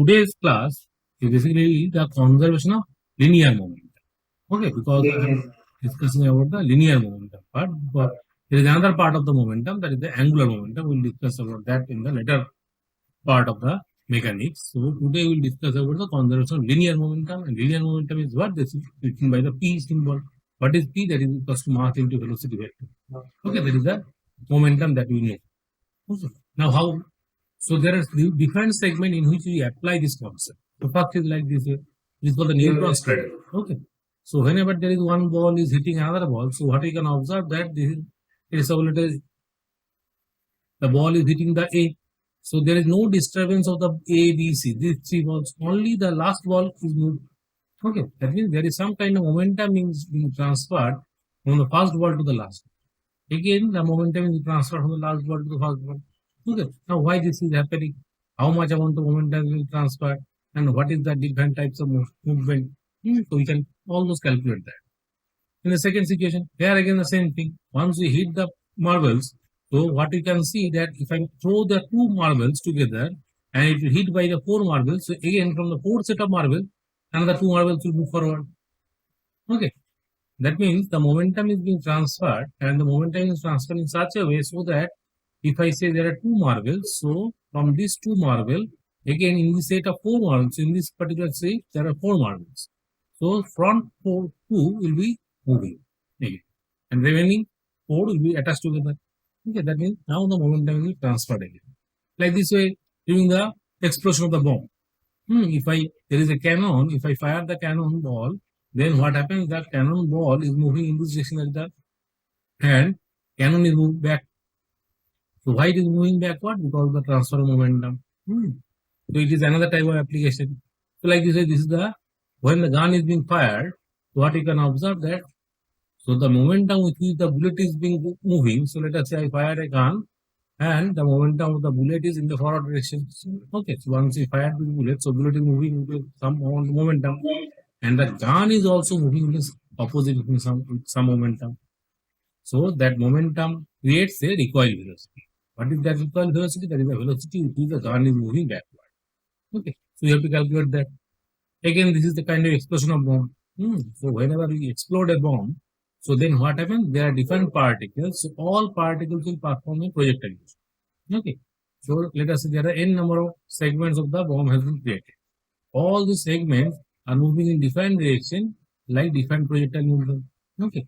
today's class is basically the conservation of linear momentum. Okay, because I am discussing about the linear momentum part, but there is another part of the momentum, that is the angular momentum. We'll discuss about that in the later part of the mechanics. So today we'll discuss about the conservation of linear momentum, and linear momentum is what? This is written by the P symbol. What is P? That is equals to mass into velocity vector. Okay, that is the momentum that we know. Okay. Now how? So there are different segments in which we apply this concept. The first is like this. This is called the neutron straddle. Okay. So whenever there is one ball is hitting another ball, so what we can observe that this is the ball is hitting the A. So there is no disturbance of the A, B, C. These three balls. Only the last ball is moved. Okay. That means there is some kind of momentum being transferred from the first ball to the last. Again, the momentum is transferred from the last ball to the first ball. Okay. Now, why this is happening? How much amount of momentum will transfer, and what is the different types of movement? So we can almost calculate that. In the second situation, here again the same thing. Once we hit the marbles, so what we can see that if I throw the two marbles together and it will hit by the four marbles, so again from the fourth set of marbles, another two marbles will move forward. Okay. That means the momentum is being transferred, and the momentum is transferred in such a way so that if I say there are two marbles, so from these two marbles, again in this set of four marbles, in this particular set, there are four marbles. So front two will be moving again, and remaining four will be attached together. Okay, that means now the momentum will be transferred again. Like this way, during the explosion of the bomb. If there is a cannon, if I fire the cannon ball, then what happens? The cannon ball is moving in this direction like that, and cannon is moved back. So why it is moving backward? Because of the transfer of momentum. So it is another type of application. So like this is the when the gun is being fired, what you can observe that. So the momentum with which the bullet is being moving. So let us say I fire a gun, and the momentum of the bullet is in the forward direction. Okay, so once we fire the bullet, so bullet is moving with some momentum, and the gun is also moving with opposite with some momentum. So that momentum creates a recoil velocity. What is that recoil velocity? That is the velocity with which the gun is moving backward. Okay, so you have to calculate that. Again, this is the kind of explosion of bomb. So whenever we explode a bomb, so then what happens? There are different particles. So all particles will perform a projectile motion. Okay. So let us say there are n number of segments of the bomb has been created. All the segments are moving in different direction, like different projectile movement. Okay.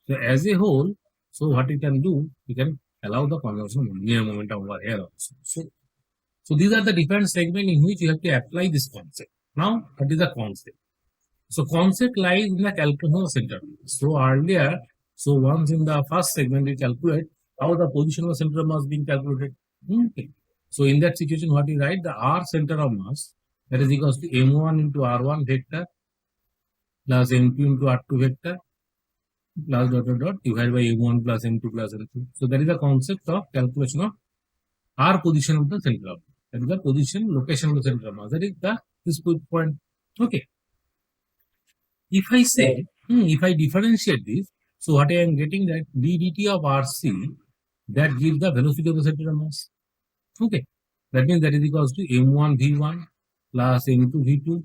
So as a whole, so what you can do, you can allow the conservation of linear momentum over here also. So these are the different segments in which you have to apply this concept. Now, what is the concept? So concept lies in the calculation of center. So earlier, so once in the first segment we calculate how the position of center of mass being calculated. Okay. So in that situation, what you write? The R center of mass, that is equals to M1 into R1 vector plus M2 into R2 vector plus divided by M1 plus M2 plus M2. So that is the concept of calculation of R position of the center of mass. That is the position, location of the center of mass. That is this point. Okay. If I say, if I differentiate this, so what I am getting that ddt of RC, that gives the velocity of the center of mass. Okay. That means that is equals to M1 V1 plus M2 V2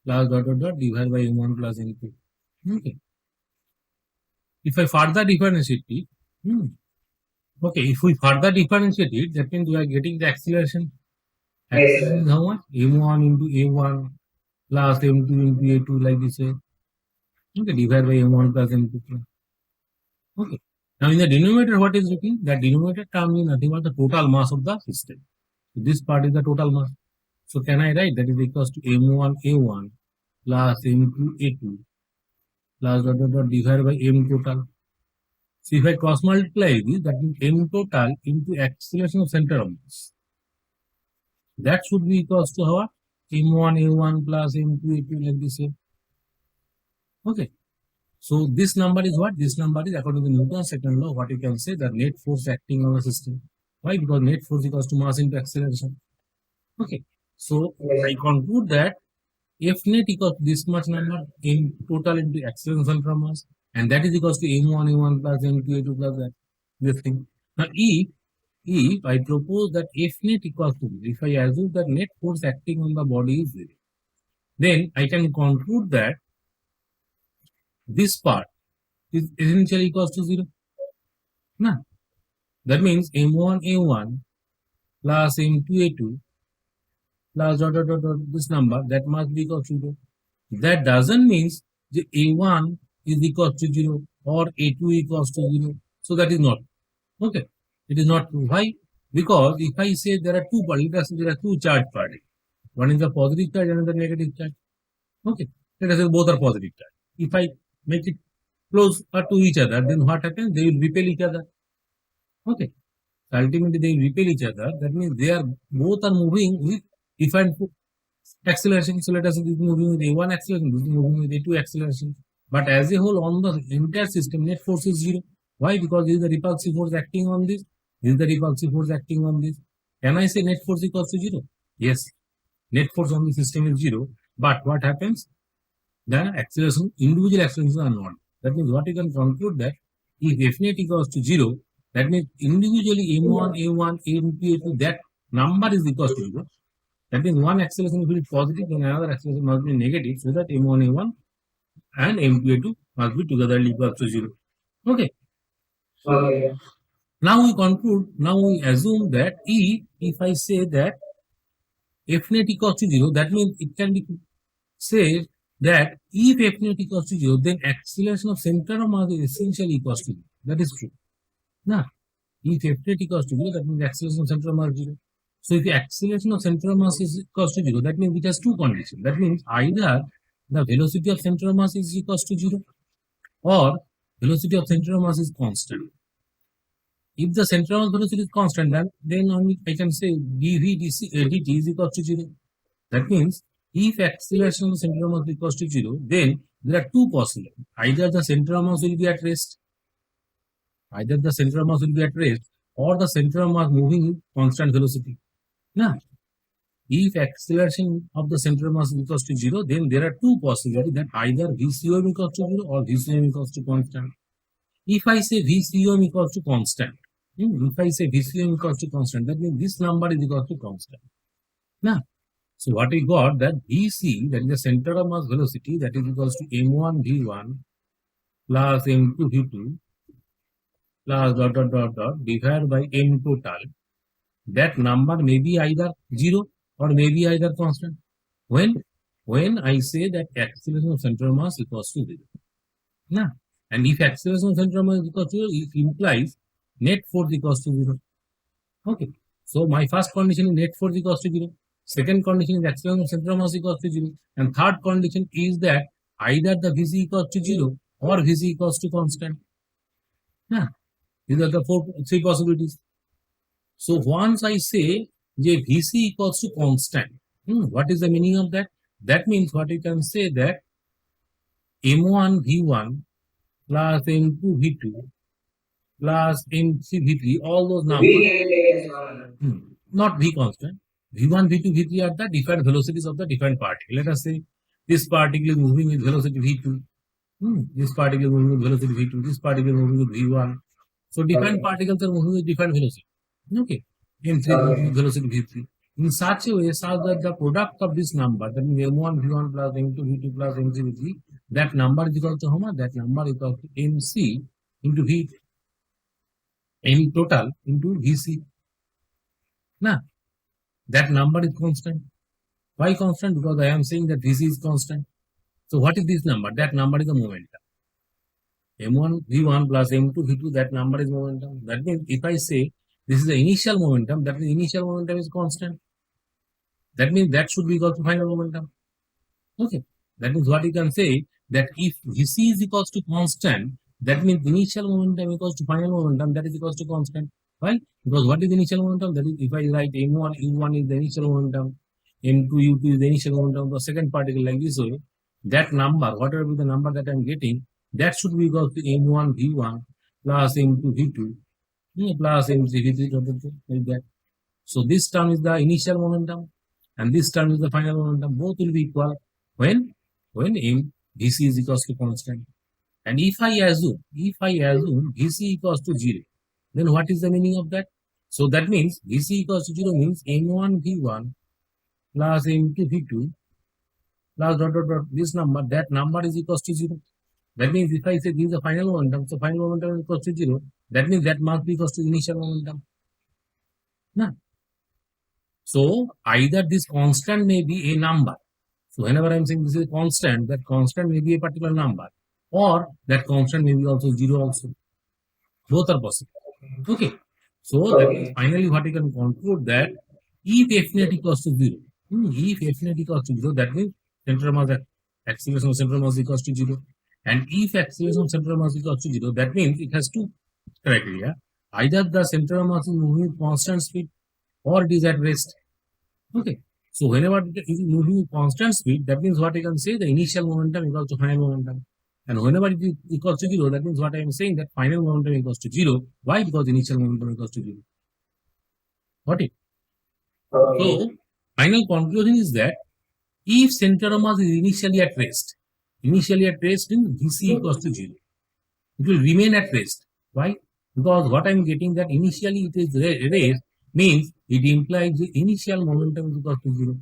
plus divided by M1 plus M2. Okay. If I further differentiate it, okay, if we further differentiate it, that means we are getting the acceleration. Acceleration is how much? M1 into A1 plus M2 into A2, like this way. Okay, divided by M1 plus M2. Okay. Now in the denominator, what is written? That denominator term is nothing but the total mass of the system. So this part is the total mass. So can I write that is equals to M1 A1 plus M2 A2 plus divided by M total. So if I cross multiply this, that means M total into acceleration of center of mass. That should be equals to our M1 A1 plus M2 A2, like this way. Okay. So this number is what? This number is according to Newton's second law, what you can say, the net force acting on the system. Why? Because net force equals to mass into acceleration. Okay. So I conclude that F net equals to this much number in total into acceleration from mass, and that is equals to M1 A1 plus M2 A2 plus that this thing. Now if if I propose that F net equals to 0, if I assume that net force acting on the body is 0, then I can conclude that this part is essentially equals to 0. Nah. That means M1A1 plus M2A2 plus this number, that must be equal to 0. That doesn't mean the A1 is equal to 0 or A2 equals to 0. So that is not. Okay. It is not true. Why? Because if I say there are two particles, there are two charged particles. One is the positive charge and another negative charge. Okay. Let us say both are positive charge. If I make it close to each other, then what happens? They will repel each other. Okay. So ultimately they will repel each other. That means they are both are moving with different acceleration. So let us say this is moving with A1 acceleration, this is moving with A2 acceleration. But as a whole, on the entire system, net force is 0. Why? Because this is the repulsive force acting on this. This is the repulsive force acting on this. Can I say net force equals to 0? Yes. Net force on the system is 0. But what happens? The acceleration, individual accelerations are not. That means what you can conclude that if F net equals to 0, that means individually M1, A1, A2, A2, that number is equals to 0. That means one acceleration will be positive and another acceleration must be negative, so that M1, A1 and M2, A2 must be together equal to 0. Okay. Okay. Now we conclude, now we assume that if I say that F net equals to 0, that means it can be said that if F net equals to 0, then acceleration of center of mass is essentially equals to 0. That is true. Now, if F net equals to 0, that means acceleration of center of mass is 0. So if the acceleration of center of mass is equals to 0, that means it has two conditions. That means either the velocity of center of mass is equals to 0 or velocity of center of mass is constant. If the center of mass velocity is constant, then only I can say dv dt is equals to 0. That means if acceleration of the center of mass is equals to 0, then there are two possibilities. Either the center of mass will be at rest, either the center of mass will be at rest, or the center of mass moving with constant velocity. Now, if acceleration of the center of mass is equals to 0, then there are two possibilities, that either VCOM equals to 0 or VCOM equals to constant. If I say VCOM equals to constant, if I say VCOM equals to constant, that means this number is equal to constant. Now, so what we got, that VC, that is the center of mass velocity, that is equals to M1 V1 plus M2 V2 plus divided by M total. That number may be either 0 or may be either constant. When I say that acceleration of center of mass equals to 0. Now, and if acceleration of center of mass is equals to 0, it implies net force equals to 0. Okay. So my first condition is net force equals to 0. Second condition is acceleration of center of mass equals to 0. And third condition is that either the Vc equals to 0 or Vc equals to constant. Yeah. These are the three possibilities. So once I say Vc equals to constant, what is the meaning of that? That means what you can say that M1 V1 plus M2 V2 plus M3 V3, all those numbers, not V constant. V1, V2, V3 are the different velocities of the different particle. Let us say this particle is moving with velocity V2. This particle is moving with velocity V2. This particle is moving with V1. So different particles are moving with different velocity. Okay. M3 velocity V3. In such a way, such that the product of this number, that means M1 V1 plus M2 V2 plus M3 V3, that number is equal to how much? That number is equal to MC into V, M total into Vc. Now, that number is constant. Why constant? Because I am saying that Vc is constant. So what is this number? That number is the momentum. M1 V1 plus M2 V2, that number is momentum. That means if I say this is the initial momentum, that means initial momentum is constant. That means that should be equal to final momentum. Okay. That means what you can say, that if Vc is equals to constant, that means initial momentum equals to final momentum, that is equals to constant. Why? Because what is the initial momentum? That is, if I write M1 U1 is the initial momentum, M2 U2 is the initial momentum, the second particle like this way, that number, whatever be the number that I am getting, that should be equal to M1 V1 plus M2 V2 plus M3 V3, like that. So this term is the initial momentum and this term is the final momentum. Both will be equal when M Vc is equals to constant. And if I assume Vc equals to 0, then what is the meaning of that? So that means Vc equals to 0 means m1 v1 plus m2 v2 plus dot dot dot this number, that number is equals to 0. That means if I say this is the final momentum, so final momentum is equals to 0, that means that must be equals to initial momentum. Nah. So either this constant may be a number. So whenever I am saying this is a constant, that constant may be a particular number, or that constant may be also 0 also. Both are possible. Okay. So that means finally what you can conclude that if f net equals to 0, if f net equals to 0, that means center of mass, acceleration of center of mass equals to 0. And if acceleration of center of mass equals to 0, that means it has two criteria. Either the center of mass is moving with constant speed or it is at rest. Okay. So whenever it is moving with constant speed, that means what I can say, the initial momentum equals to final momentum. And whenever it is equals to 0, that means what I am saying, that final momentum equals to 0. Why? Because initial momentum equals to 0. Got it? So final conclusion is that if center of mass is initially at rest means Vc equals to 0. It will remain at rest. Why? Because what I am getting, that initially it is rest means it implies the initial momentum is equal to 0.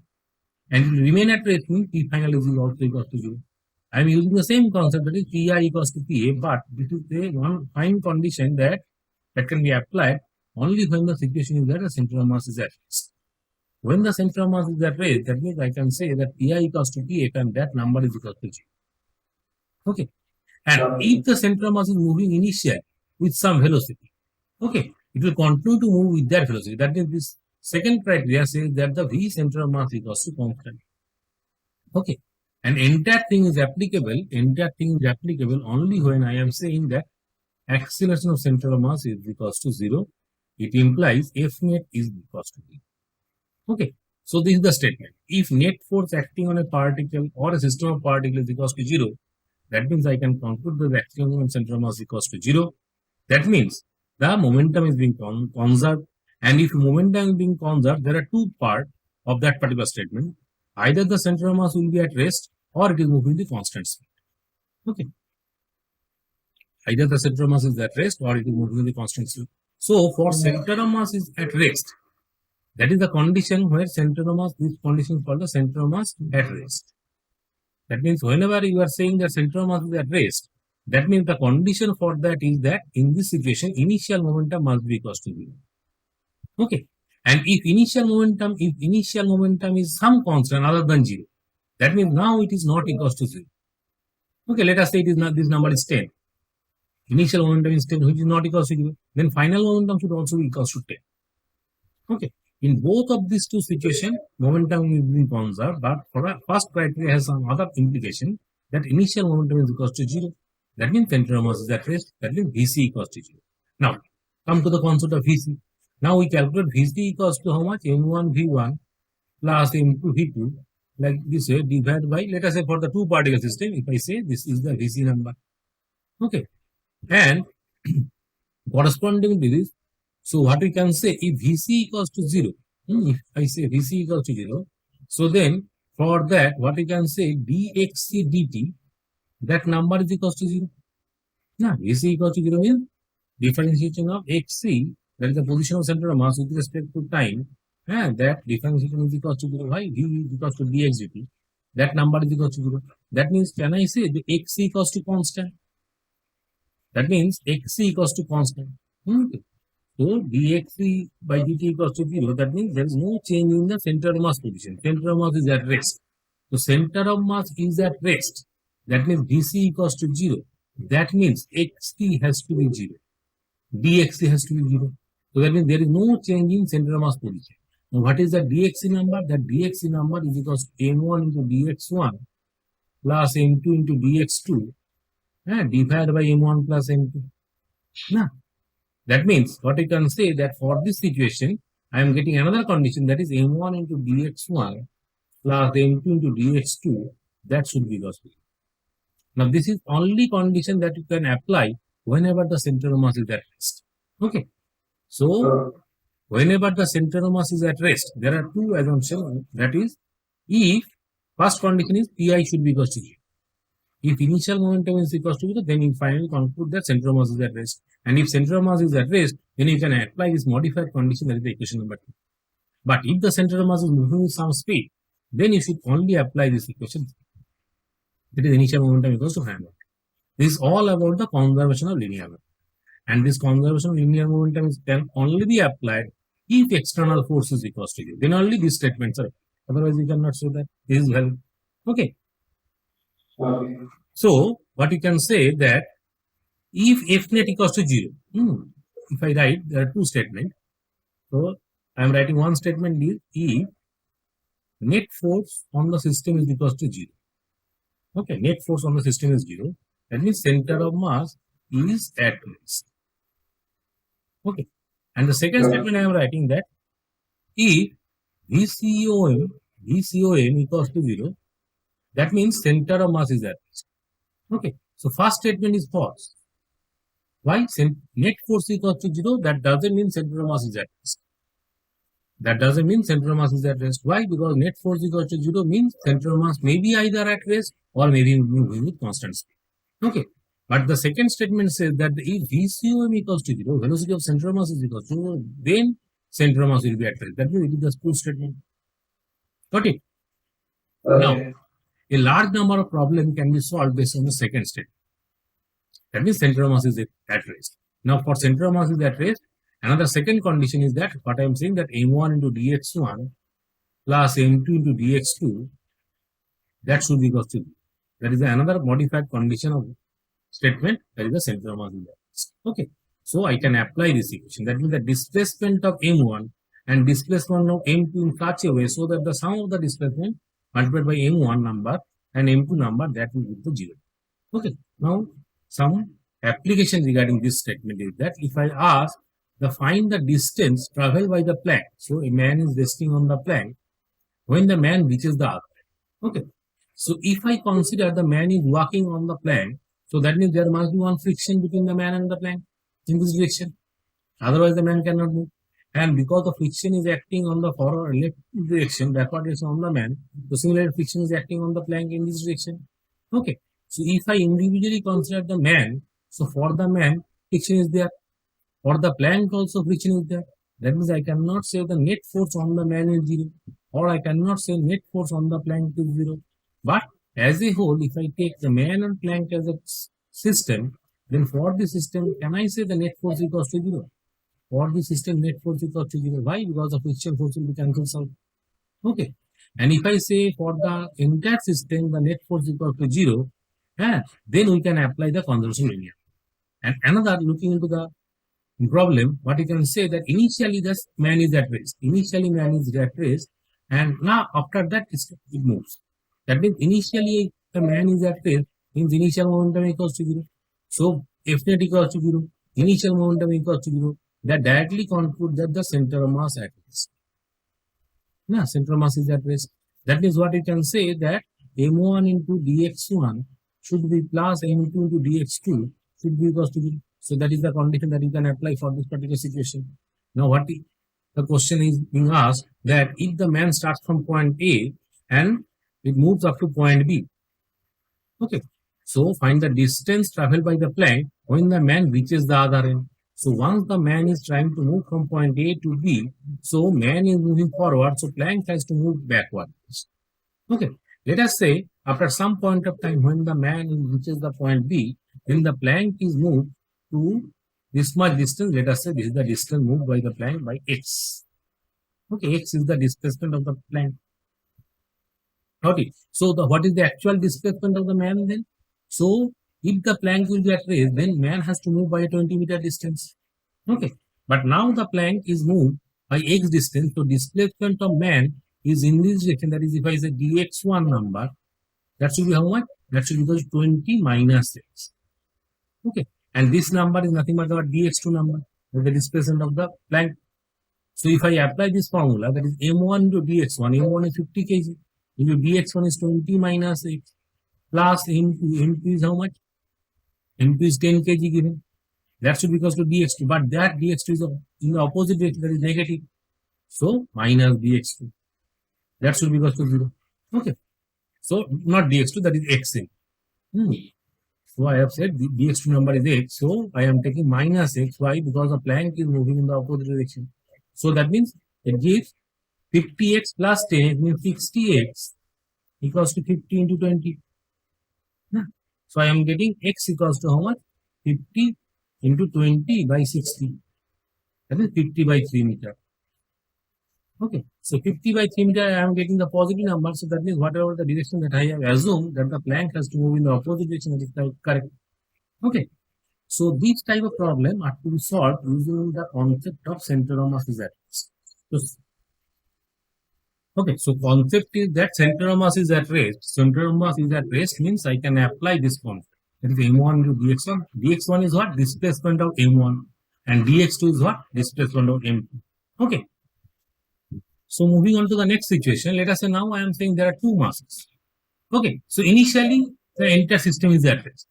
And it will remain at rest means P final is also equal to 0. I am using the same concept, that is Pi equals to Pa, but this is a one fine condition that can be applied only when the situation is that the center of mass is at rest. When the center of mass is at rest, that means I can say that Pi equals to Pa and that number is equal to 0. Okay. And if the center of mass is moving initially with some velocity, okay, it will continue to move with that velocity. That means this second criteria says that the V center of mass equals to constant. Okay. And entire thing is applicable only when I am saying that acceleration of center of mass is equals to 0. It implies F net is equals to 0. Okay. So this is the statement. If net force acting on a particle or a system of particles is equals to 0, that means I can conclude that the acceleration of center of mass equals to 0. That means the momentum is being conserved. And if momentum is being conserved, there are two parts of that particular statement. Either the center of mass will be at rest or it is moving with constant speed. Okay. Either the center of mass is at rest or it is moving with constant speed. So for center of mass is at rest, that is the condition where center of mass, this condition is called the center of mass at rest. That means whenever you are saying that center of mass is at rest, that means the condition for that is that in this situation, initial momentum must be equals to 0. Okay. And if initial momentum is some constant other than 0, that means now it is not equals to 0. Okay, let us say it is not, this number is 10. Initial momentum is 10, which is not equals to 0. Then final momentum should also be equals to 10. Okay. In both of these two situations, momentum is being conserved, but for the first criteria has some other implication, that initial momentum is equals to 0. That means center of mass is at rest. That means Vc equals to 0. Now, come to the concept of Vc. Now we calculate Vc equals to how much? M1 V1 plus M2 V2, like this way, divided by, let us say for the two particle system, if I say this is the Vc number. Okay. And corresponding to this, so what we can say, if Vc equals to 0, if I say Vc equals to 0, so then for that, what we can say, dxc dt, that number is equals to 0. Now, Vc equals to 0 means differentiation of xc, that is the position of center of mass with respect to time, and that differentiation is equals to 0. Why? V is equals to dx dt. That number is equals to 0. That means, can I say the x equals to constant? That means x equals to constant. Okay. So dx by dt equals to 0. That means there is no change in the center of mass position. Center of mass is at rest. So center of mass is at rest. That means Vc equals to 0. That means xt has to be 0. dxt has to be 0. So that means there is no change in center of mass position. Now what is the dxt number? That dxt number is equals to m1 into dx1 plus m2 into dx2 divided by m1 plus m2. Now, that means what I can say, that for this situation, I am getting another condition, that is m1 into dx1 plus m2 into dx2, that should be equals to 0. Now this is only condition that you can apply whenever the center of mass is at rest. Okay. So whenever the center of mass is at rest, there are two assumptions. That is, if first condition is Pi should be equals to 0. If initial momentum is equals to 0, then you finally conclude that center of mass is at rest. And if center of mass is at rest, then you can apply this modified condition, that is the equation number 2. But if the center of mass is moving with some speed, then you should only apply this equation. That is initial momentum equals to hand. This is all about the conservation of linear momentum. And this conservation of linear momentum can only be applied if external force is equals to 0. Then only these statements are. Otherwise, you cannot say that this is valid. Okay. So, what you can say that if F net equals to 0, if I write, there are two statements. So, I am writing one statement is if net force on the system is equals to 0. Okay, net force on the system is 0. That means center of mass is at rest. Okay, and the second statement I am writing that if VCOM equals to 0, that means center of mass is at rest. Okay, so first statement is false. Why? Net force equals to 0, that doesn't mean center of mass is at rest. That doesn't mean center of mass is at rest. Why? Because net force equals to 0 means center of mass may be either at rest or maybe moving with constant speed. Okay, but the second statement says that if VCOM equals to 0, velocity of center of mass is equals to 0, then center of mass will be at rest. That means it is the proof statement. Got it? Now, a large number of problems can be solved based on the second statement. That means center of mass is at rest. Now, for center of mass is at rest, another second condition is that what I am saying that m1 into dx1 plus m2 into dx2, that should be equal to 0. That is another modified condition of statement, that is the center of mass is at rest. Okay, so I can apply this equation. That means the displacement of m1 and displacement of m2 in such a way so that the sum of the displacement multiplied by m1 number and m2 number, that will give the 0. Okay, now some application regarding this statement is that if I ask find the distance traveled by the plank, so a man is resting on the plank when the man reaches the other. Okay, so if I consider the man is walking on the plank, so that means there must be one friction between the man and the plank in this direction. Otherwise, the man cannot move. And because the friction is acting on the forward left direction, backward direction on the man, the similar friction is acting on the plank in this direction. Okay, so if I individually consider the man, so for the man, friction is there. For the plank also friction is there. That means I cannot say the net force on the man is 0, or I cannot say net force on the plank is 0. But as a whole, if I take the man and plank as a system, then for the system, can I say the net force equals to 0? For the system, net force equals to 0. Why? Because the friction force will be cancelled out. Okay. And if I say for the entire system, the net force equals to 0, then we can apply the conservation linear. And another, looking into the problem, what you can say that initially the man is at rest. Initially man is at rest, and now after that it moves. That means initially the man is at rest, means initial momentum equals to 0. So F net equals to 0, initial momentum equals to 0. That directly concludes that the center of mass at rest. Now, center of mass is at rest. That means what you can say that m1 into dx1 should be plus m2 into dx2 should be equals to 0. So that is the condition that you can apply for this particular situation. Now, the question is being asked that if the man starts from point A and it moves up to point B. Okay, so find the distance traveled by the plank when the man reaches the other end. So once the man is trying to move from point A to B, so man is moving forward, so plank has to move backwards. Okay, let us say after some point of time when the man reaches the point B, then the plank is moved to this much distance. Let us say this is the distance moved by the plank by x. Okay, x is the displacement of the plank. Okay, so what is the actual displacement of the man then? So if the plank will be at rest, then man has to move by a 20-meter distance. Okay, but now the plank is moved by x distance, so displacement of man is in this direction. That is, if I say dx1 number, that should be how much? That should be equal to 20 minus x. Okay, and this number is nothing but our dx2 number, the displacement of the plank. So if I apply this formula, that is m1 into dx1, m1 is 50 kg, into dx1 is 20 minus x, plus m2 is how much? m2 is 10 kg given. That should be equal to dx2, but that dx2 is in the opposite direction, that is negative. So minus dx2. That should be equal to 0. Okay. So not dx2, that is xn. So I have said the dx2 number is x. So I am taking minus x. Why? Because the plank is moving in the opposite direction. So that means it gives 50x plus 10, it means 60x equals to 50 into 20. So I am getting x equals to how much? 50 into 20 by 60. That is 50 by 3 meter. Okay, so 50 by 3 meter, I am getting the positive number. So that means whatever the direction that I have assumed that the plank has to move in the opposite direction, that is correct. Okay, so this type of problem are to be solved using the concept of center of mass is at rest. Okay, so concept is that center of mass is at rest. Center of mass is at rest means I can apply this concept. That is m1 into dx1. dx1 is what? Displacement of m1. And dx2 is what? Displacement of m2. Okay. So moving on to the next situation, let us say now I am saying there are two masses. Okay, so initially the entire system is at rest.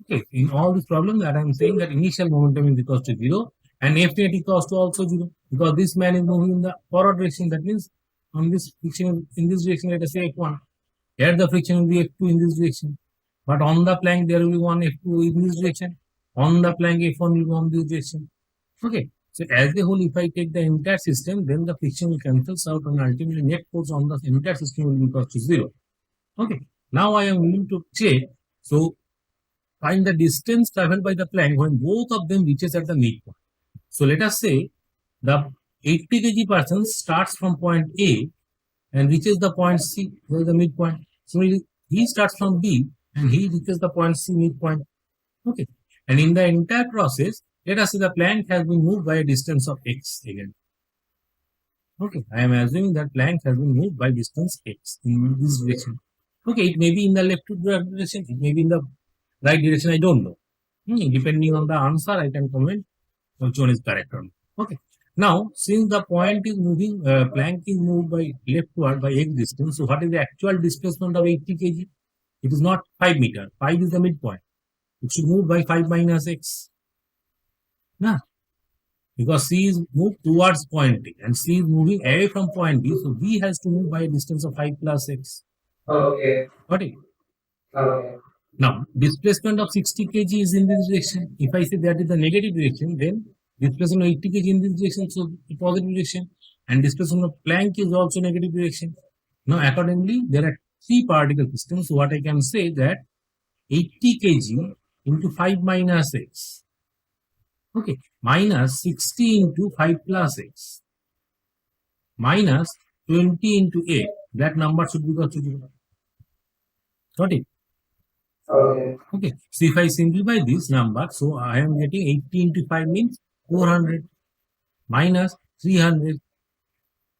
Okay, in all this problem that I am saying that initial momentum is equals to 0 and F net equals to also 0 because this man is moving in the forward direction. That means on this friction in this direction, let us say F1. Here the friction will be F2 in this direction. But on the plank there will be one F2 in this direction. On the plank F1 will be on this direction. Okay. So as a whole, if I take the entire system, then the friction will cancel out and ultimately net force on the entire system will be equal to 0. Okay. Now I am going to check. So find the distance traveled by the plank when both of them reaches at the midpoint. So let us say the 80 kg person starts from point A and reaches the point C, where is the midpoint. So he starts from B and he reaches the point C midpoint. Okay. And in the entire process, let us say the plank has been moved by a distance of x again. Okay, I am assuming that plank has been moved by distance x in this direction. Okay, it may be in the left direction, it may be in the right direction, I don't know. Depending on the answer, I can comment which one is correct or not. Okay. Now, since the point is moving, plank is moved by leftward by x distance, so what is the actual displacement of 80 kg? It is not 5 meter. 5 is the midpoint. It should move by 5 minus x. Nah. Because C is moved towards point A and C is moving away from point B. So B has to move by a distance of 5 plus x. Okay. Got it? Okay. Now, displacement of 60 kg is in this direction. If I say that is the negative direction, then displacement of 80 kg in this direction, so the positive direction. And displacement of plank is also negative direction. Now, accordingly, there are three particle systems. So what I can say that 80 kg into 5 minus x. Okay, minus 60 into 5 plus x minus 20 into 8. That number should be equal to 0. Got it? Okay. Okay. So if I simplify this number, so I am getting 80 into 5 means 400 minus 300.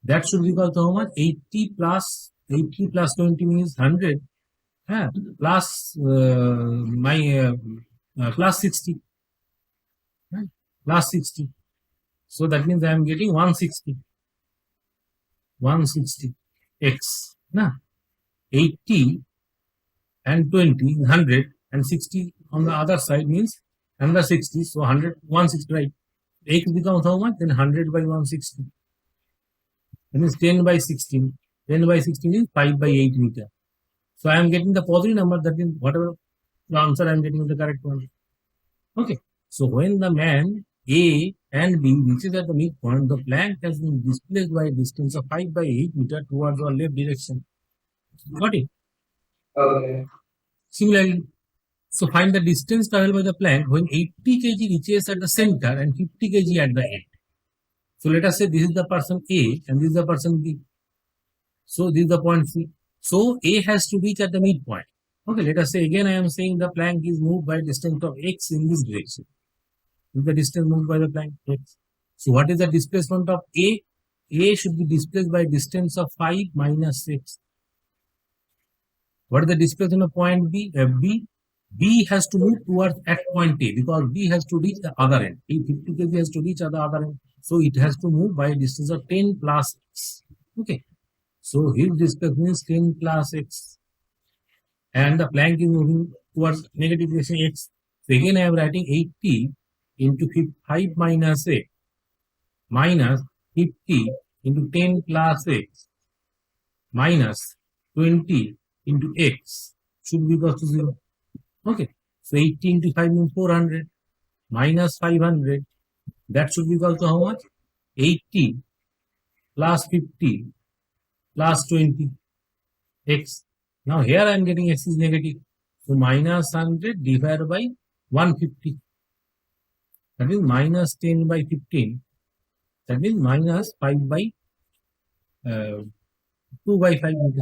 That should be equal to how much? 80 plus 20 means 100. Plus plus 60. Plus 60. So that means I am getting 160. 160 x. 80 and 20 is 100 and 60 on the other side means another 60. So 100, 160, right? X becomes how much? Then 100 by 160. That means 10 by 16. 10 by 16 is 5 by 8 meter. So I am getting the positive number, that means whatever the answer I am getting is the correct one. Okay. So when the man A and B reaches at the midpoint, the plank has been displaced by a distance of 5 by 8 meter towards the left direction. Got it? Okay. Similarly, so find the distance traveled by the plank when 80 kg reaches at the center and 50 kg at the end. So let us say this is the person A and this is the person B. So this is the point C. So A has to reach at the midpoint. Okay, let us say again I am saying the plank is moved by a distance of x in this direction. Is the distance moved by the plank x. So what is the displacement of A? A should be displaced by a distance of 5 minus 6. What is the displacement of point B? B. B has to move towards at point A because B has to reach the other end. 50 kg has to reach at the other end. So it has to move by a distance of 10 plus x. Okay. So his displacement is 10 plus x. And the plank is moving towards negative direction x. So again I am writing 80 into 5 minus x minus 50 into 10 plus x minus 20 into x should be equal to 0. Okay, so 80 into 5 means 400 minus 500. That should be equal to how much? 80 plus 50 plus 20 x. Now here I am getting x is negative. So minus 100 divided by 150. That means minus 10 by 15. That means minus 5 by 2 by 5 meter.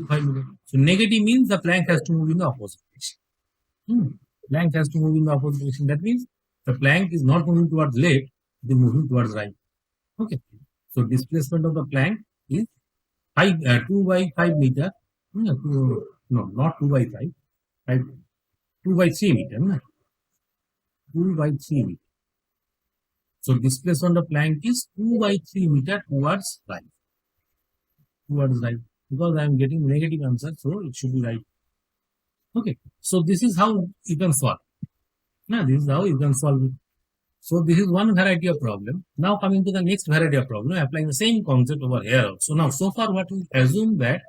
5 meter. So negative means the plank has to move in the opposite direction. Plank has to move in the opposite direction. That means the plank is not moving towards left, it is moving towards right. Okay. So displacement of the plank is 2 by 5 meter. No, not 2 by 5. 2 by 3 meter. No? 2 by 3 meter. So displacement of the plank is 2 by 3 meter towards right. Towards right. Because I am getting negative answer, so it should be right. Okay. So this is how you can solve. Now this is how you can solve it. So this is one variety of problem. Now coming to the next variety of problem, applying the same concept over here. So now so far what we assume that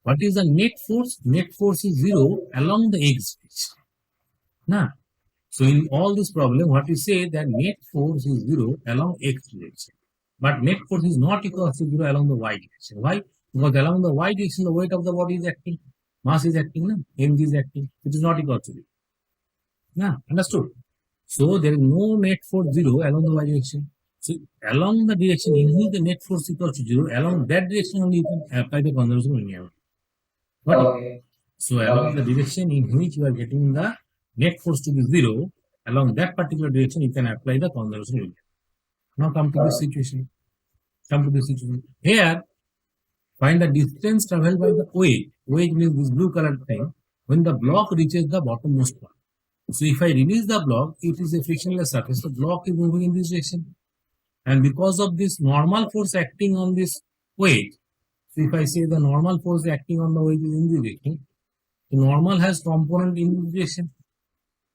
what is the net force? Net force is 0 along the x axis. Now, so in all this problem, what we say that net force is 0 along x direction. But net force is not equal to 0 along the y direction. Why? Because along the y direction, the weight of the body is acting. Mass is acting, mg is acting. It is not equal to 0. Now, understood? So there is no net force 0 along the y direction. So along the direction in which the net force equals to 0, along that direction only you can apply the conservation of linear. Okay. So along the direction in which you are getting the net force to be 0, along that particular direction you can apply the conservation of linear. Now come to this situation. Here, find the distance traveled by the OH. OH means this blue colored thing when the block reaches the bottommost point. So if I release the block, it is a frictionless surface. The block is moving in this direction. And because of this normal force acting on this weight, so if I say the normal force acting on the weight is in this direction, the normal has component in this direction.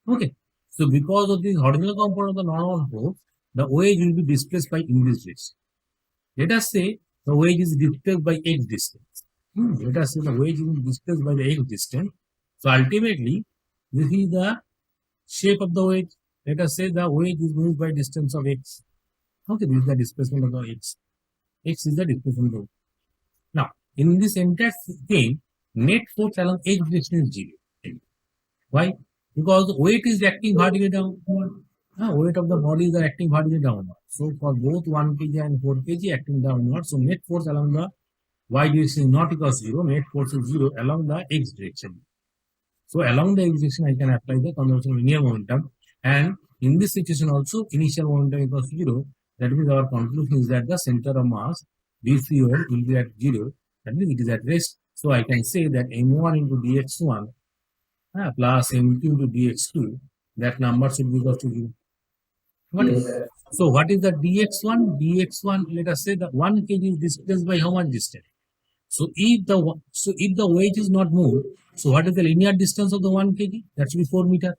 Okay. So because of this horizontal component of the normal force, the OH will be displaced by in this direction. Let us say the OH is displaced by x distance. Let us say the OH is displaced by the x distance. So ultimately, this is the shape of the OH. Let us say the OH is moved by distance of x. Okay, this is the displacement of the x. X is the displacement of the OH. Now, in this entire thing, net force along x direction is 0. Why? Because the weight is acting vertically downward. Weight of the body is acting vertically downward. So for both 1 kg and 4 kg acting downward, so net force along the y direction is not equal to 0. Net force is 0 along the x direction. So along the x direction, I can apply the conservation of linear momentum. And in this situation also, initial momentum equals 0. That means our conclusion is that the center of mass, dCO, will be at 0. That means it is at rest. So I can say that m1 into dx1 plus m2 into dx2, that number should be equal to 0. So what is the dx1? dx1, let us say that 1 kg is displaced by how much distance? So if the weight is not moved, so what is the linear distance of the 1 kg? That should be 4 meter.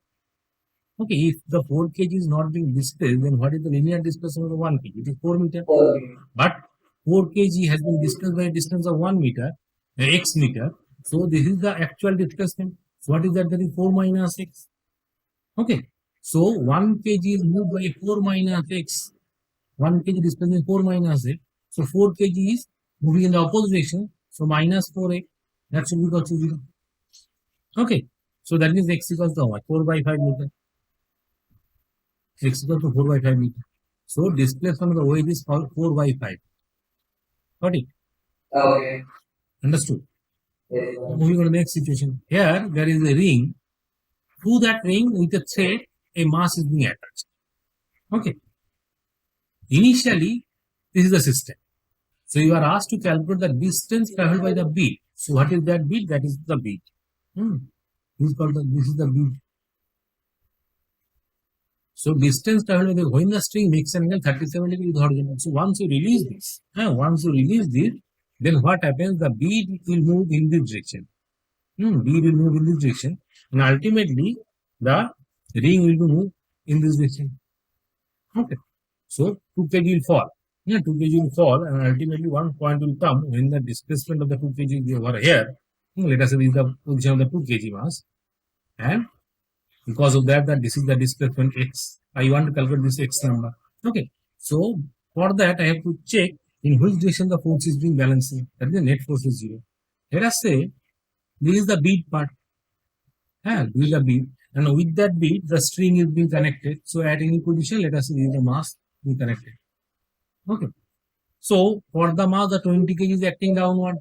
Okay, if the 4 kg is not being displaced, then what is the linear displacement of the 1 kg? It is 4 meter. But 4 kg has been displaced by a distance of 1 meter, x meter. So this is the actual displacement. So what is that? That is 4 minus x. Okay. So 1 kg is moved by 4 minus x. 1 kg displacement 4 minus x. So 4 kg is moving in the opposite direction. So minus 4x. That should be equal to 0. Okay. So that means x equals to how much? 4 by 5 meter. X equals to 4 by 5 meter. So displacement of the OH is 4 by 5. Got it? Okay. Understood? Yes. Moving on to the next situation. Here there is a ring. Through that ring with a thread, a mass is being attached. Okay. Initially, this is the system. So you are asked to calculate the distance traveled by the bead. So what is that bead? That is the bead. This is the bead. So distance traveled by the, when the string makes an angle 37 degrees with horizontal. So once you release this, then what happens? The bead will move in this direction. Bead will move in this direction, and ultimately the ring will be moved in this direction. Okay. So 2 kg will fall. 2 kg will fall, and ultimately one point will come when the displacement of the 2 kg is over here. Let us say this is the position of the 2 kg mass. and because of that, this is the displacement x. I want to calculate this x number. Okay. So for that, I have to check in which direction the force is being balancing. That is the net force is 0. Let us say this is the bead part. This is the bead. And with that bead, the string is being connected. So at any position, let us say this is the mass being connected. Okay. So for the mass, the 20 kg is acting downward.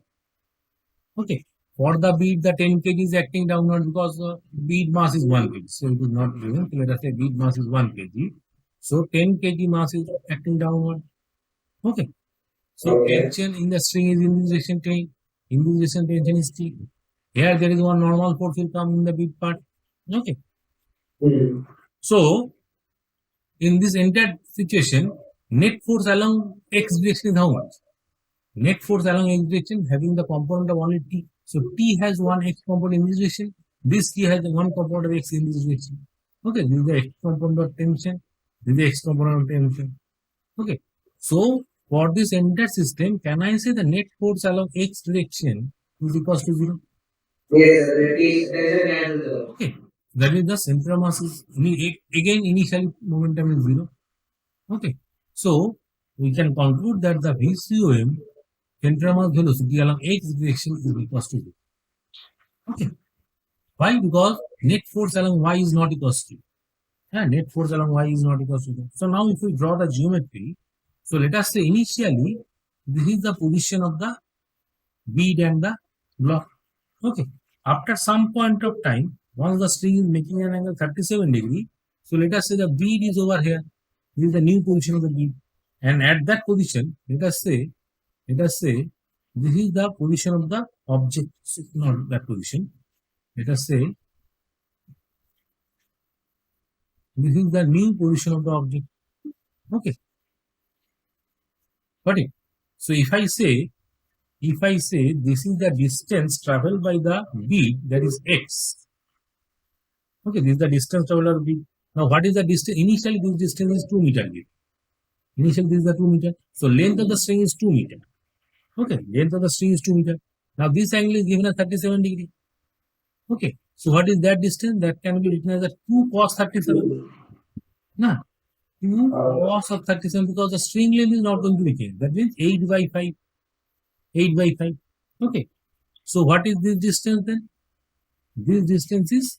Okay. For the bead, the 10 kg is acting downward because the bead mass is 1 kg. So it is not given. So let us say bead mass is 1 kg. So 10 kg mass is acting downward. Okay. So tension in the string is in this direction T. In this direction tension is T. Here there is one normal force will come in the bead part. Okay. So in this entire situation, net force along x direction is how much? Net force along x direction having the component of only T. So T has one x component in this direction. This T has one component of x in this direction. Okay, this is the x component of tension. This is the x component of tension. Okay, so for this entire system, can I say the net force along x direction is equals to 0? Yes, that is tension and okay. That is the center of mass is again initial momentum is 0. Okay, so we can conclude that the VCOM center of mass velocity along x direction is equals to 0. Okay, why? Because net force along y is not equals to 0. Net force along y is not equals to 0. So now if we draw the geometry, so let us say initially this is the position of the bead and the block. Okay, after some point of time, once the string is making an angle 37 degree, so let us say the bead is over here. This is the new position of the bead, and at that position, let us say this is the position of the object, not that position. Let us say this is the new position of the object. Okay, got it? So if I say this is the distance traveled by the bead, that is x. Okay, this is the distance traveled by the bead. Now what is the distance? Initially this distance is 2 meter. Initially this is the 2 meter. So length of the string is 2 meter. Okay, length of the string is 2 meter. Now this angle is given as 37 degree. Okay, so what is that distance? That can be written as a 2 cos 37. Nah, 2 cos of 37 because the string length is not going to be changed. That means 8 by 5. 8 by 5. Okay. So what is this distance then? This distance is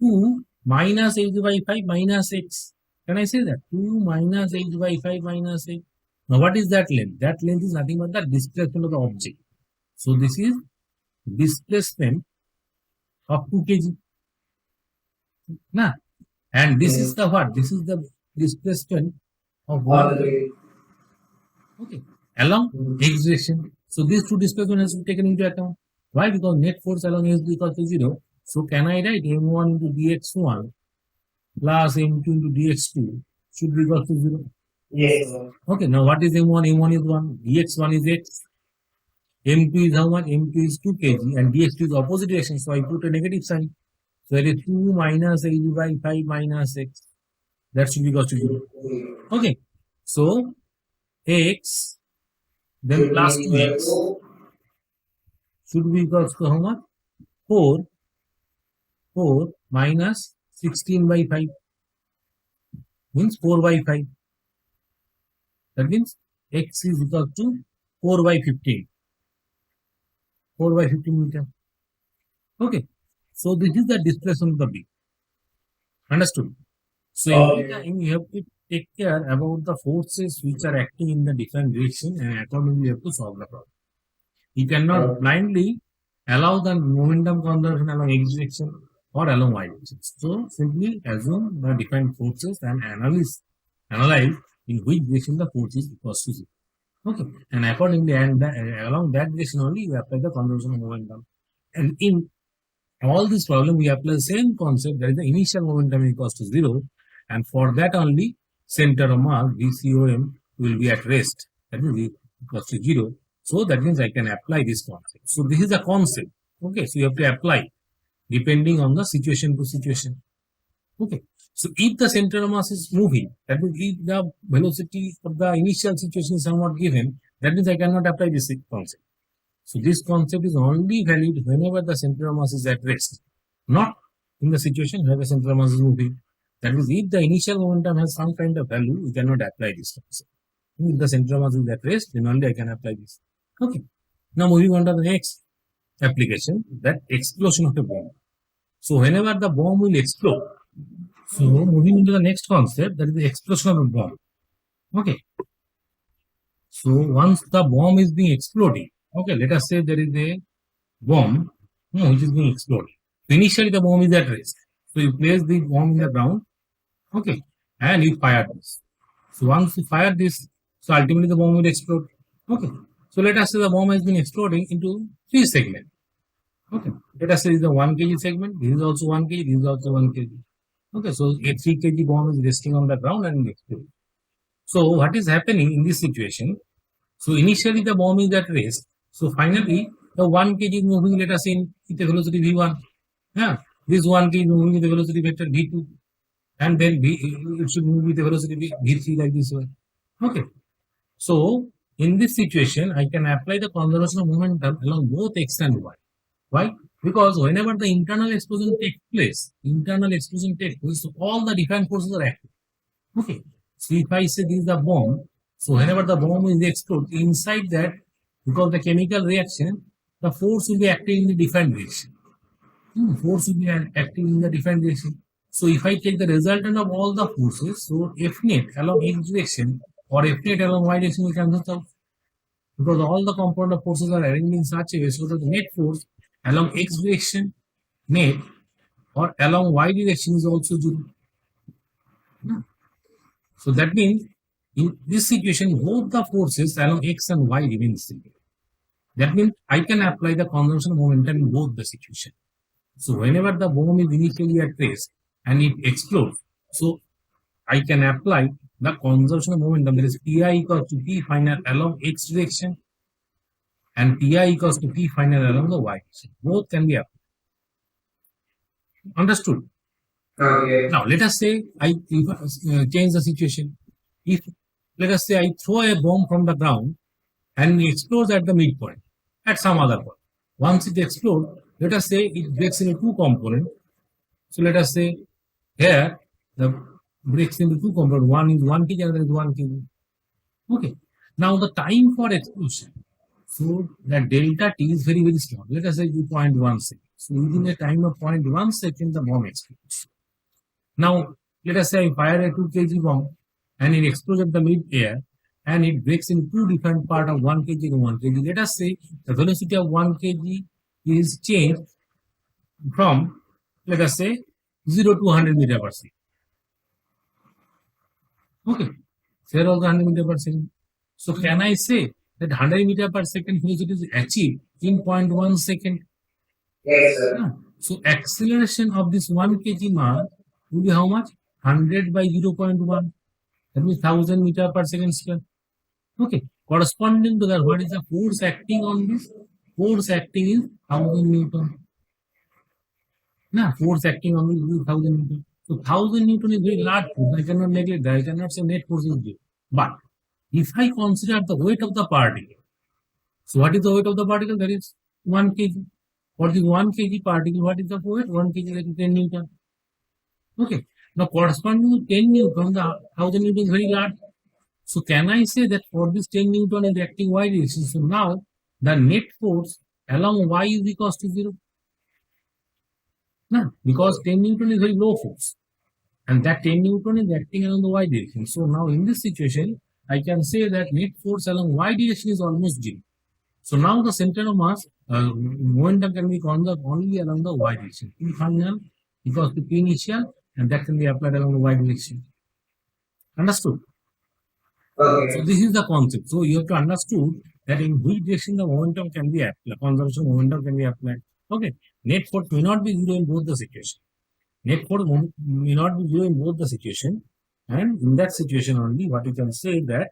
2 minus 8 by 5 minus x. Can I say that? 2 minus 8 by 5 minus 8. Now what is that length? That length is nothing but the displacement of the object. So this is displacement of 2 kg. Nah. And this is the what? This is the displacement of 1 kg. Okay. Along x direction. So these two displacement has to be taken into account. Why? Because net force along x is equal to 0. So can I write m1 into dx1 plus m2 into dx2 should be equal to 0? Yes. Okay, now what is m1? m1 is 1, dx1 is x, m2 is how much? m2 is 2 kg and dx2 is opposite direction. So I put a negative sign. So it is 2 minus 8 by 5 minus x. That should be equal to 0. Okay, so x then plus 2x should be equals to how much? 4 minus 16 by 5 means 4 by 5. That means x is equal to 4 by 15. 4 by 15 meter. Okay. So this is the displacement of the bead. Understood? So every time you have to take care about the forces which are acting in the different direction and accordingly you have to solve the problem. You cannot blindly allow the momentum conservation along x direction or along y direction. So simply assume the defined forces and analyze in which direction the force is equal to 0. Okay, and accordingly and along that direction only you apply the conservation of momentum. And in all this problem we apply the same concept, that is the initial momentum equals to 0, and for that only center of mass VCOM will be at rest, that is equals to 0. So that means I can apply this concept. So this is a concept. Okay, so you have to apply depending on the situation to situation. Okay, so if the center of mass is moving, that means if the velocity of the initial situation is somewhat given, that means I cannot apply this concept. So this concept is only valid whenever the center of mass is at rest, not in the situation where the central mass is moving. That means if the initial momentum has some kind of value, we cannot apply this concept. If the central mass is at rest, then only I can apply this. Okay. Now moving on to the next application, that explosion of a bomb. So whenever the bomb will explode, so moving into the next concept, that is the explosion of a bomb. Okay. So once the bomb is being exploded, okay, let us say there is a bomb which is being exploded. Initially the bomb is at rest. So you place the bomb in the ground, okay, and you fire this. So once you fire this, so ultimately the bomb will explode. Okay. So let us say the bomb has been exploding into 3 segments. Okay. Let us say this is a 1 kg segment. This is also 1 kg. This is also 1 kg. Okay. So a 3 kg bomb is resting on the ground and exploding. So what is happening in this situation? So initially the bomb is at rest. So finally the 1 kg is moving, let us say, with a velocity v1. Yeah. This 1 kg is moving with a velocity vector v2. And then it should move with a velocity v3 like this way. Okay. So in this situation, I can apply the conservation of momentum along both x and y. Why? Because whenever the internal explosion takes place, so all the different forces are active. Okay. So if I say this is a bomb, so whenever the bomb is exploded, inside that, because the chemical reaction, the force will be acting in the different direction. Force will be acting in the different direction. So if I take the resultant of all the forces, so F net along x direction or F net along y direction will cancel out. Because all the component of forces are arranged in such a way so that the net force along x direction net or along y direction is also 0. So that means in this situation, both the forces along x and y remain the same. That means I can apply the conservation of momentum in both the situation. So whenever the bomb is initially at rest and it explodes, so I can apply the conservation of momentum, that is Pi equals to P final along x direction and Pi equals to P final along the y direction. Both can be applied. Understood? Okay. Now let us say I change the situation. If let us say I throw a bomb from the ground and it explodes at the midpoint at some other point. Once it explodes, let us say it breaks into 2 components. So let us say here the breaks into 2 components. One is 1 kg, another is 1 kg. Okay. Now the time for explosion. So the delta T is very, very small. Let us say 0.1 second. So within a time of 0.1 second, the bomb explodes. Now let us say I fire a 2 kg bomb and it explodes at the mid-air and it breaks in 2 different parts of 1 kg and 1 kg. Let us say the velocity of 1 kg is changed from, let us say, 0 to 100 meter per second. Okay, 0 to 100 meter per second. So can I say that 100 meter per second velocity is achieved in 0.1 second? Yes, sir. Yeah. So acceleration of this 1 kg mass will be how much? 100 by 0.1. That means 1000 meter per second square. Okay. Corresponding to that, what is the force acting on this? Force acting is 1000 Newton. Now, force acting on this is 1000 Newton. So 1000 Newton is very large force. I cannot neglect that. I cannot say net force is zero. But if I consider the weight of the particle, so what is the weight of the particle? That is 1 kg. For this 1 kg particle, what is the weight? 1 kg like 10 Newton. Okay. Now, corresponding to 10 Newton, the 1000 Newton is very large. So, can I say that for this 10 Newton is acting y direction? So, now the net force along y is equals to 0. No, because 10 Newton is very low force. And that 10 Newton is acting along the y direction. So, now in this situation, I can say that net force along y direction is almost 0. So, now the center of mass, momentum can be conserved only along the y direction. P final equals to P initial, and that can be applied along the y direction. Understood? Okay. So this is the concept. So you have to understood that in which direction the momentum can be applied, conservation of momentum can be applied. Okay. Net force may not be zero in both the situation. Net force may not be zero in both the situation. And in that situation only, what you can say that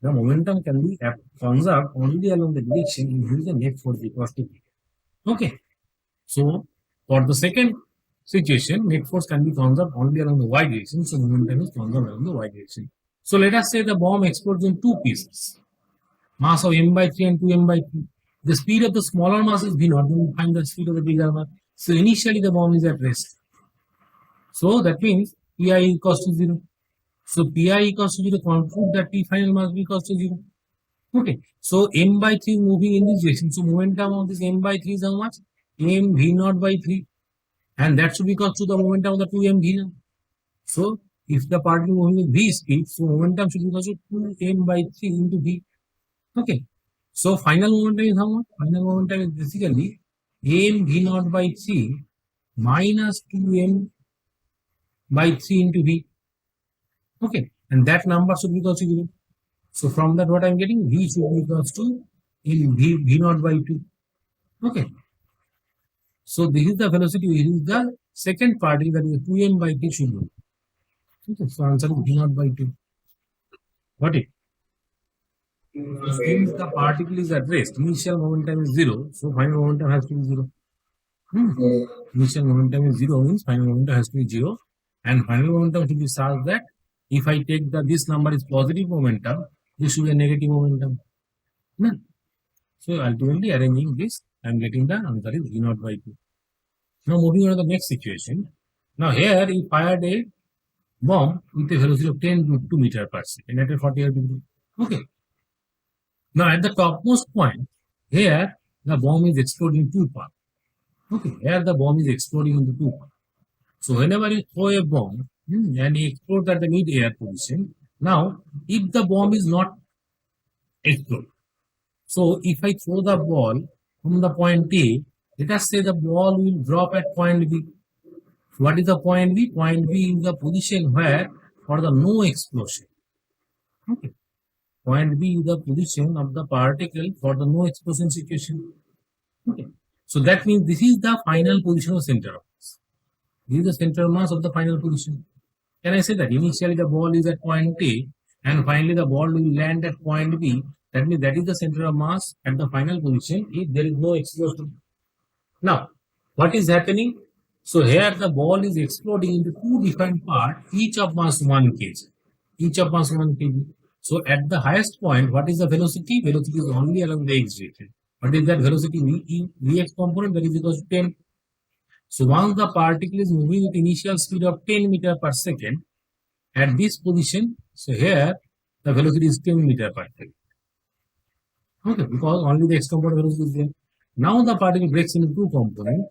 the momentum can be conserved only along the direction in which the net force equals to 0. Okay. So for the second situation, net force can be conserved only along the y direction. So momentum is conserved along the y direction. So let us say the bomb explodes in 2 pieces. Mass of m by 3 and 2m by 3. The speed of the smaller mass is v0. Then we find the speed of the bigger mass. So initially the bomb is at rest. So that means Pi equals to 0. So Pi equals to 0, conclude that P final must be equals to 0. Okay. So m by 3 moving in this direction. So momentum of this m by 3 is how much? M v naught by 3. And that should be equal to the momentum of the 2m v naught. So if the particle moving with v speed, so momentum should be equal to 2m by 3 into v. Okay. So final momentum is how much? Final momentum is basically m v naught by 3 minus 2m by 3 into v. Okay. And that number should be equal to 0. So from that what I am getting, v should be equals to in v naught by 2. Okay. So this is the velocity, this is the second particle, that is 2m by 3 should be. Okay. So answer is v naught by 2. Got it? Since the particle is at rest, initial momentum is 0, so final momentum has to be 0. Initial momentum is 0 means final momentum has to be 0, and final momentum should be such that if I take this number is positive momentum, this should be a negative momentum. No? So ultimately arranging this, I am getting the answer is v naught by 2. Now moving on to the next situation. Now here he fired a bomb with a velocity of 10 to 2 meter per second at a 48 degree. Okay. Now at the topmost point, here the bomb is exploding in two parts. Okay, here the bomb is exploding into two parts. So whenever you throw a bomb and it explodes at the mid-air position, now if the bomb is not explode, so if I throw the ball from the point A, let us say the ball will drop at point B. What is the point B? Point B is the position where for the no explosion. Okay. Point B is the position of the particle for the no explosion situation. Okay. So that means this is the final position of center of mass. This is the center of mass of the final position. Can I say that initially the ball is at point A and finally the ball will land at point B? That means that is the center of mass at the final position if there is no explosion. Now, what is happening? So here the ball is exploding into two different parts, each of mass 1 kg. Each of mass 1 kg. So at the highest point, what is the velocity? Velocity is only along the x direction. What is that velocity? Vx component, that is equal to 10. So once the particle is moving with initial speed of 10 meter per second, at this position, so here the velocity is 10 meter per second. Okay, because only the x component velocity is there. Now the particle breaks into two components.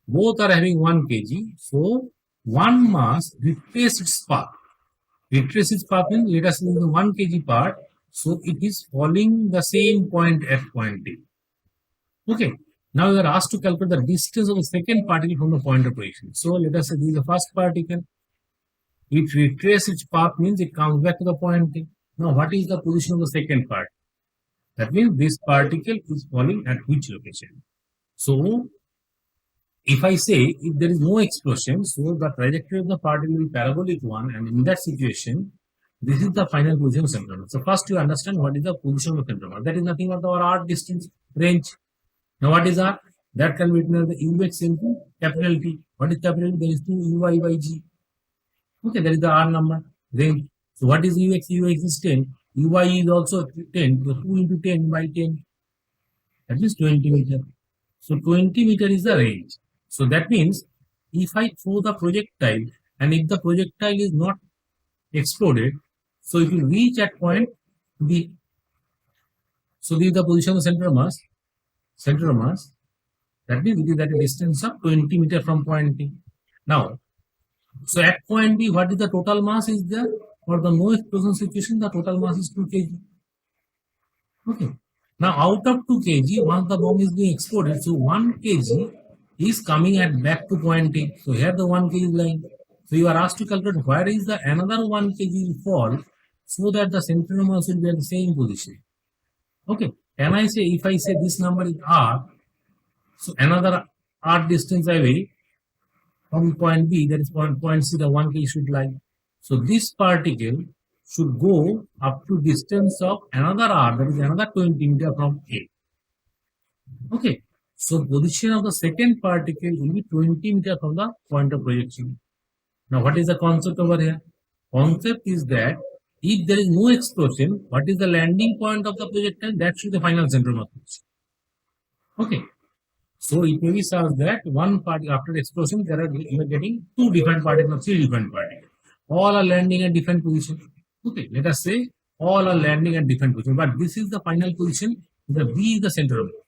Both are having 1 kg. So one mass retraces its path. Retrace its path means let us say the 1 kg part. So it is following the same point at point A. Okay. Now we are asked to calculate the distance of the second particle from the point of position. So let us say this is the first particle. It retraces its path means it comes back to the point A. Now what is the position of the second part? That means this particle is falling at which location? So if I say if there is no explosion, so the trajectory of the particle will be parabolic one, and in that situation, this is the final position of center of mass. So first you understand what is the position of the center of mass. That is nothing but our r distance range. Now what is r? That can be written as the ux into capital T. What is capital T? There is 2 uy by g. Okay, that is the r number range. So what is ux? Ux is 10. Uy is also 10. So 2 into 10 by 10. That is 20 meter. So 20 meter is the range. So that means if I throw the projectile and if the projectile is not exploded, so it will reach at point B. So this is the position of center of mass. Center of mass. That means it is at a distance of 20 meter from point B. Now, so at point B, what is the total mass is there? For the no explosion situation, the total mass is 2 kg. Okay. Now out of 2 kg, once the bomb is being exploded, so 1 kg is coming at back to point A. So here the 1 kg is lying. So you are asked to calculate where is the another 1 kg will fall so that the center of mass will be at the same position. Okay. Can I say if I say this number is r, so another r distance away from point B, that is point C, the 1 kg should lie. So this particle should go up to distance of another r, that is another 20 meter from A. Okay. So position of the second particle will be 20 meter from the point of projection. Now what is the concept over here? Concept is that if there is no explosion, what is the landing point of the projectile? That should be the final center of mass. Okay. So it may be such that one party after explosion, you are getting two different particles, three different particles. All are landing at different position. Okay, let us say all are landing at different position, but this is the final position. The B is the center of mass.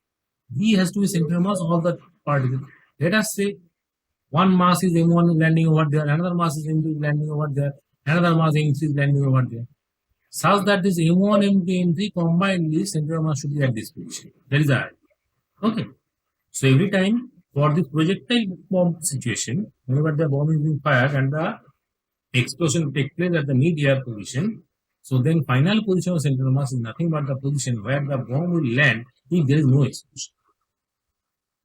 B has to be center of mass all the particles. Let us say one mass is M1 landing over there, another mass is M2 landing over there, another mass M3 is landing over there. Such that this M1, M2, M3 combinedly center of mass should be at this position. That is R. Okay. So every time for this projectile bomb situation, whenever the bomb is being fired and the explosion takes place at the mid-air position, so then final position of center of mass is nothing but the position where the bomb will land if there is no explosion.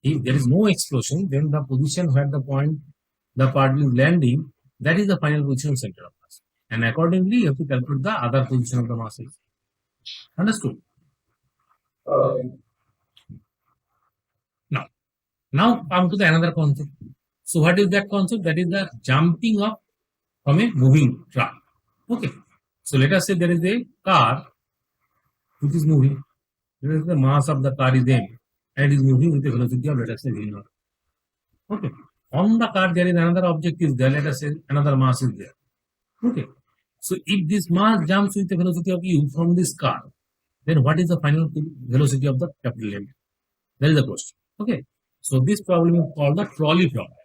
If there is no explosion, then the position where the particle is landing, that is the final position of center of mass. And accordingly, you have to calculate the other position of the masses. Understood? Okay. Now come to the another concept. So what is that concept? That is the jumping up from a moving truck. Okay. So let us say there is a car which is moving. There is the mass of the car is m and it is moving with a velocity of let us say v0. Okay. On the car there is another object is there. Let us say another mass is there. Okay. So if this mass jumps with a velocity of u from this car, then what is the final velocity of the capital M? That is the question. Okay. So this problem is called the trolley problem.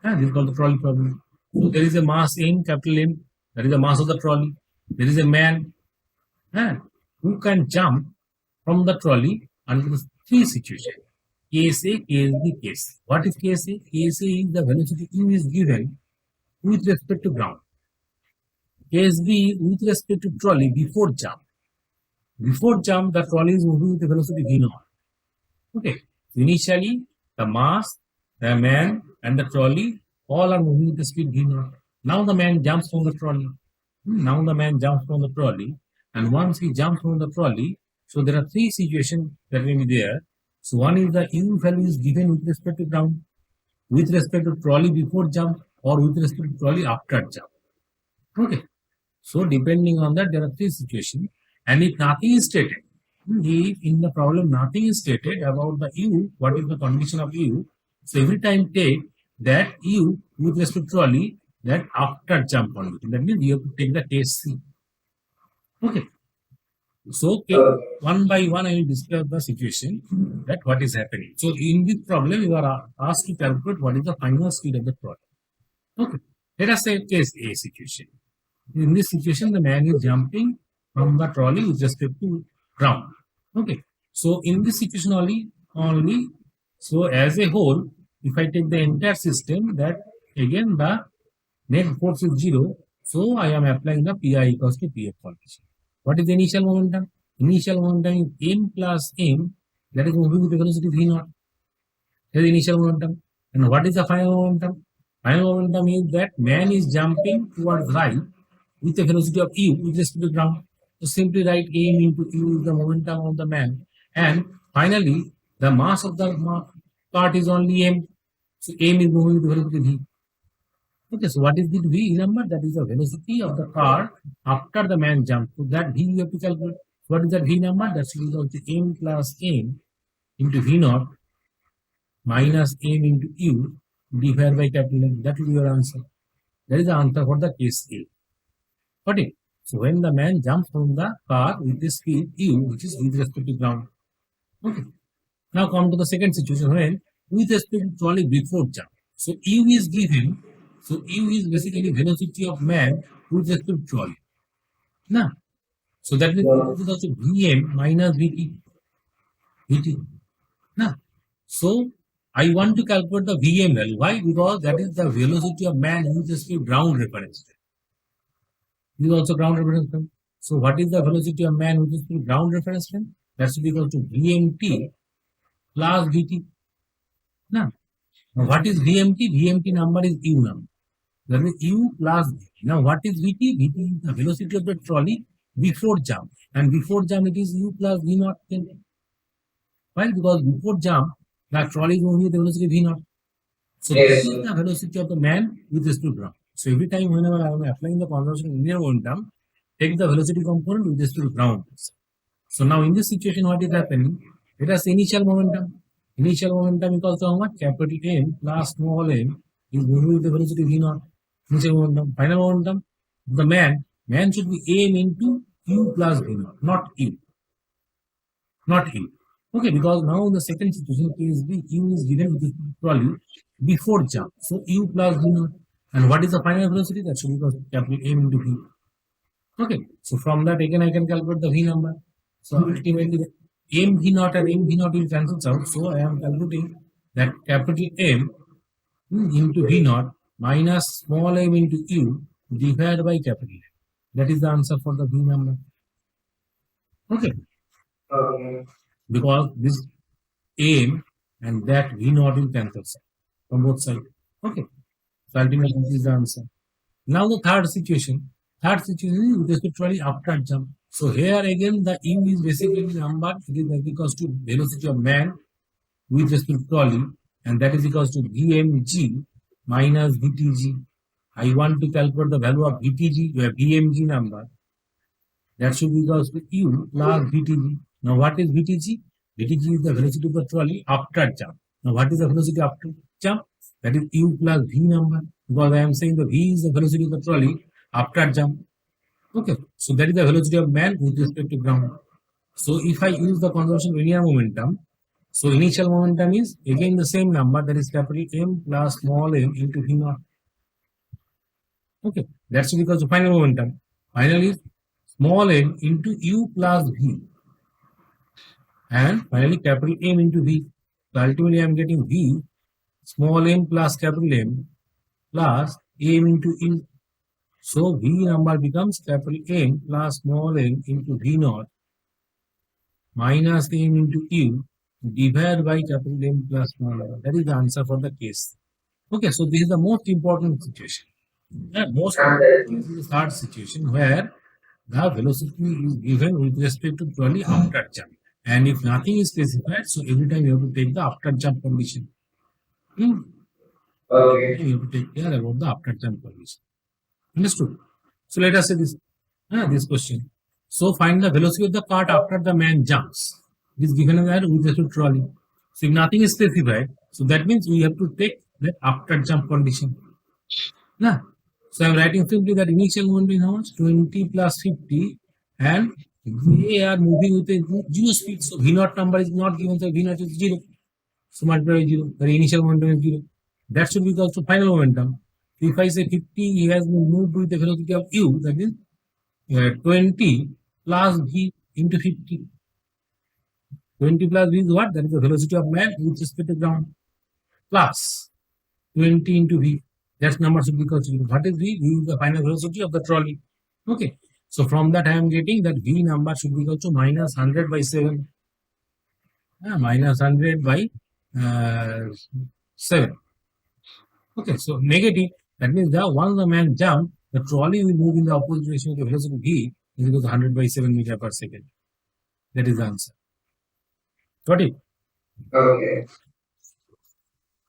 This is called the trolley problem. So there is a mass M, capital M. That is the mass of the trolley. There is a man who can jump from the trolley under three situations. Case A, case B, case C. What is case A? Case A is the velocity u is given with respect to ground. Case B with respect to trolley before jump. Before jump, the trolley is moving with a velocity v0. Okay. Initially, the mass, the man, and the trolley all are moving with the speed v0. Now the man jumps from the trolley. And once he jumps from the trolley, so there are three situations that will be there. So one is the u value is given with respect to ground, with respect to trolley before jump, or with respect to trolley after jump. Okay. So depending on that, there are three situations. And if nothing is stated, if in the problem nothing is stated about the u, what is the condition of u? So every time take that u with respect to trolley, that after jump only. That means you have to take the case C. Okay. So one by one I will describe the situation that what is happening. So in this problem you are asked to calculate what is the final speed of the trolley. Okay. Let us say case A situation. In this situation the man is jumping from the trolley with respect to ground. Okay. So in this situation only so as a whole, if I take the entire system, that again the net force is 0. So I am applying the Pi equals to Pf condition. What is the initial momentum? Initial momentum is m plus m, that is moving with the velocity v0. That is initial momentum. And what is the final momentum? Final momentum is that man is jumping towards right with a velocity of u with respect to the ground. So simply write m into u is the momentum of the man. And finally, the mass of the part is only m. So m is moving with the velocity v. Okay, so what is the v number? That is the velocity of the car after the man jumps. So that v you have to calculate. What is that v number? That is equal to m plus m into v0 minus m into u divided by capital M. That will be your answer. That is the answer for the case A. Got it? So when the man jumps from the car with the speed u, which is with respect to ground. Okay. Now come to the second situation when with respect to trolley before jump. So u is given. So u is basically velocity of man with respect to trolley. Now, so that means it is also Vm minus Vt. Now, so I want to calculate the Vm value. Why? Because that is the velocity of man with respect to ground reference frame. This is also ground reference frame. So what is the velocity of man with respect to ground reference frame? That should be equal to Vmt plus Vt. Now, what is Vmt? Vmt number is u number. That means u plus Vt. Now, what is Vt? Vt is the velocity of the trolley before jump. And before jump, it is u plus v0. Why? Because before jump, the trolley is moving with the velocity v0. So, this is the velocity of the man with respect to ground. So, every time whenever I am applying the conservation of linear momentum, take the velocity component with respect to ground. So, now in this situation, what is happening? Let us initial momentum. Initial momentum equals to how much? Capital M plus small m is moving with the velocity v naught. Initial momentum. Final momentum. The man should be m into u plus v naught, not u. Not u. Okay, because now in the second situation, case B, u is given with the trolley before jump. So u plus v naught. And what is the final velocity? That should be equal to capital M into v. Okay, so from that again I can calculate the v number. So ultimately the m v naught and m v naught will cancel out. So I am calculating that capital M into v naught minus small m into u divided by capital M. That is the answer for the v number. Okay, Okay. because this m and that v naught will cancel out from both sides. Okay, so ultimately this is the answer. Now the third situation. Third situation is literally after jump. So here again the u is basically the number, it is equals to velocity of man with respect to trolley, and that is equals to vmg minus vtg. I want to calculate the value of vtg, where vmg number, that should be equals to u plus vtg. Now what is vtg? Vtg is the velocity of the trolley after jump. Now what is the velocity after jump? That is u plus v number, because I am saying the v is the velocity of the trolley after jump. Okay, so that is the velocity of man with respect to ground. So if I use the conservation of linear momentum, so initial momentum is again the same number, that is capital M plus small m into v naught. Okay, that's because the final momentum. Final is small m into u plus v, and finally capital M into v. So ultimately I am getting v small m plus capital M plus m into u. So v number becomes capital M plus small m into v naught minus m into u divided by capital M plus small m. That is the answer for the case. Okay, so this is the most important situation. Most important is the third situation where the velocity is given with respect to trolley after jump. And if nothing is specified, so every time you have to take the after jump condition. Okay. You have to take care about the after jump condition. Understood? So let us say this question. So find the velocity of the cart after the man jumps. It is given as with respect to trolley. So if nothing is specified, so that means we have to take that after jump condition. Nah. So I am writing simply that initial momentum is how much? 20 plus 50, and they are moving with a 0 speed. So v naught number is not given, so v naught is 0. So multiply by 0. The initial momentum is 0. That should be equal to final momentum. If I say 50, he has been moved with the velocity of u, that means 20 plus v into 50. 20 plus v is what? That is the velocity of man with respect to ground. Plus 20 into v. That number should be equal to v. What is v? V is the final velocity of the trolley. Okay. So from that I am getting that v number should be equal to minus 100 by 7. Minus 100 by 7. Okay, so negative. That means that once the man jump, the trolley will move in the opposite direction of the velocity v is equal to 100 by 7 meter per second. That is the answer. Got it? Okay.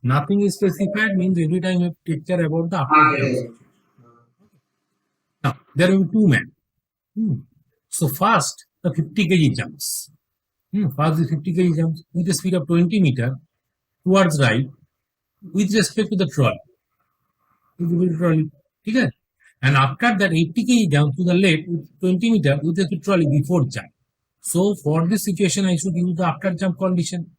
Nothing is specified means every time you have to take care about the after jump. Now, there will be two men. So first, the 50 kg jumps. First, the 50 kg jumps with a speed of 20 meter towards right with respect to the trolley. Okay? And after that, 80 kg jumps to the left with 20 meter with respect to trolley before jump. So for this situation, I should use the after jump condition.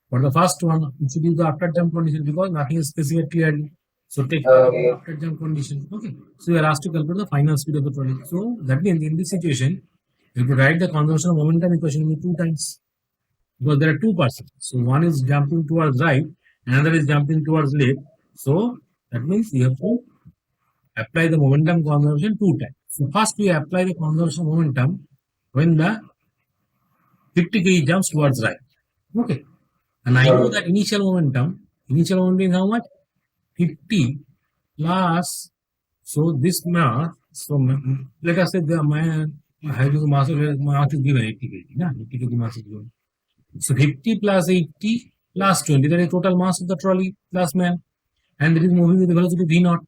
For the first one, you should use the after jump condition because nothing is specified clearly. So take the after jump condition. Okay. So you are asked to calculate the final speed of the trolley. So that means in this situation, you have to write the conservation of momentum equation in 2 times. Because there are 2 persons. So one is jumping towards right, another is jumping towards left. So that means you have to apply the momentum conservation 2 times. So first we apply the conservation of momentum when the 50 kg jumps towards right. Okay. And I know that initial momentum is how much? 50 plus, so this mass, so let us say the hydrogen mass is given 80 kg, 80 kg mass is given. So 50 plus 80 plus 20, that is total mass of the trolley plus man, and it is moving with the velocity v naught.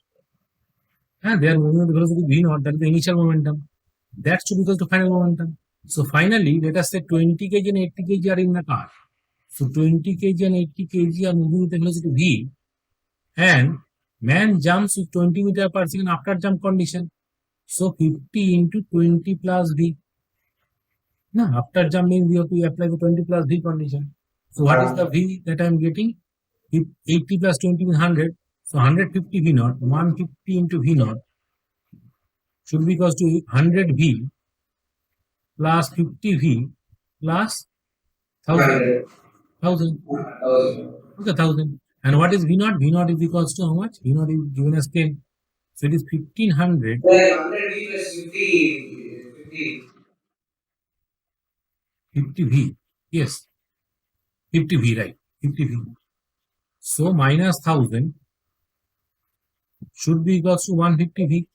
And they are moving with the velocity v naught, that is the initial momentum. That should be equal to final momentum. So finally, let us say 20 kg and 80 kg are in the car. So 20 kg and 80 kg are moving with the velocity v, and man jumps with 20 meter per second after jump condition. So 50 into 20 plus v. Now after jumping we have to apply the 20 plus v condition. So what is the v that I am getting? If 80 plus 20 is 100. So 150 v naught, 150 into v naught should be equals to 100 v plus 50 v plus 1000. 1000. Okay, 1000. And what is v naught? V naught is equals to how much? V naught is given as 10. So it is 1500. 100 plus 50. 50 v. Yes. 50 v, right. 50 v. So minus 1000 should be equals to 150 v.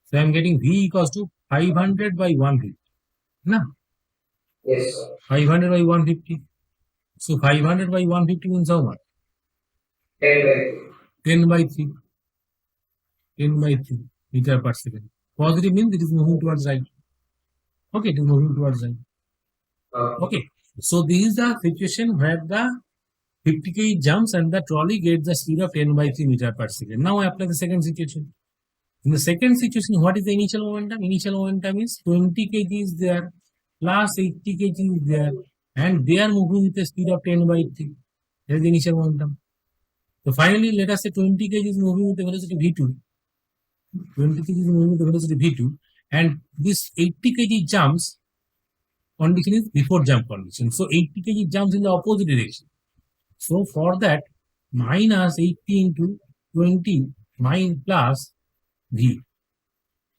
So I am getting v equals to 500 by 150. No? Yes, sir. 500 by 150. So 500 by 150 means how much? 10 by 3. 10 by 3. 10 by 3 meter per second. Positive means it is moving towards right. Okay, it is moving towards right. Okay. So this is the situation where the 50 kg jumps and the trolley gets the speed of 10 by 3 meter per second. Now I apply the second situation. In the second situation, what is the initial momentum? Initial momentum is 20 kg is there, plus 80 kg is there, and they are moving with a speed of 10 by 3. That is the initial momentum. So finally, let us say 20 kg is moving with the velocity v2. 20 kg is moving with the velocity v2, and this 80 kg jumps condition is before jump condition. So 80 kg jumps in the opposite direction. So for that, minus 80 into 20 plus v.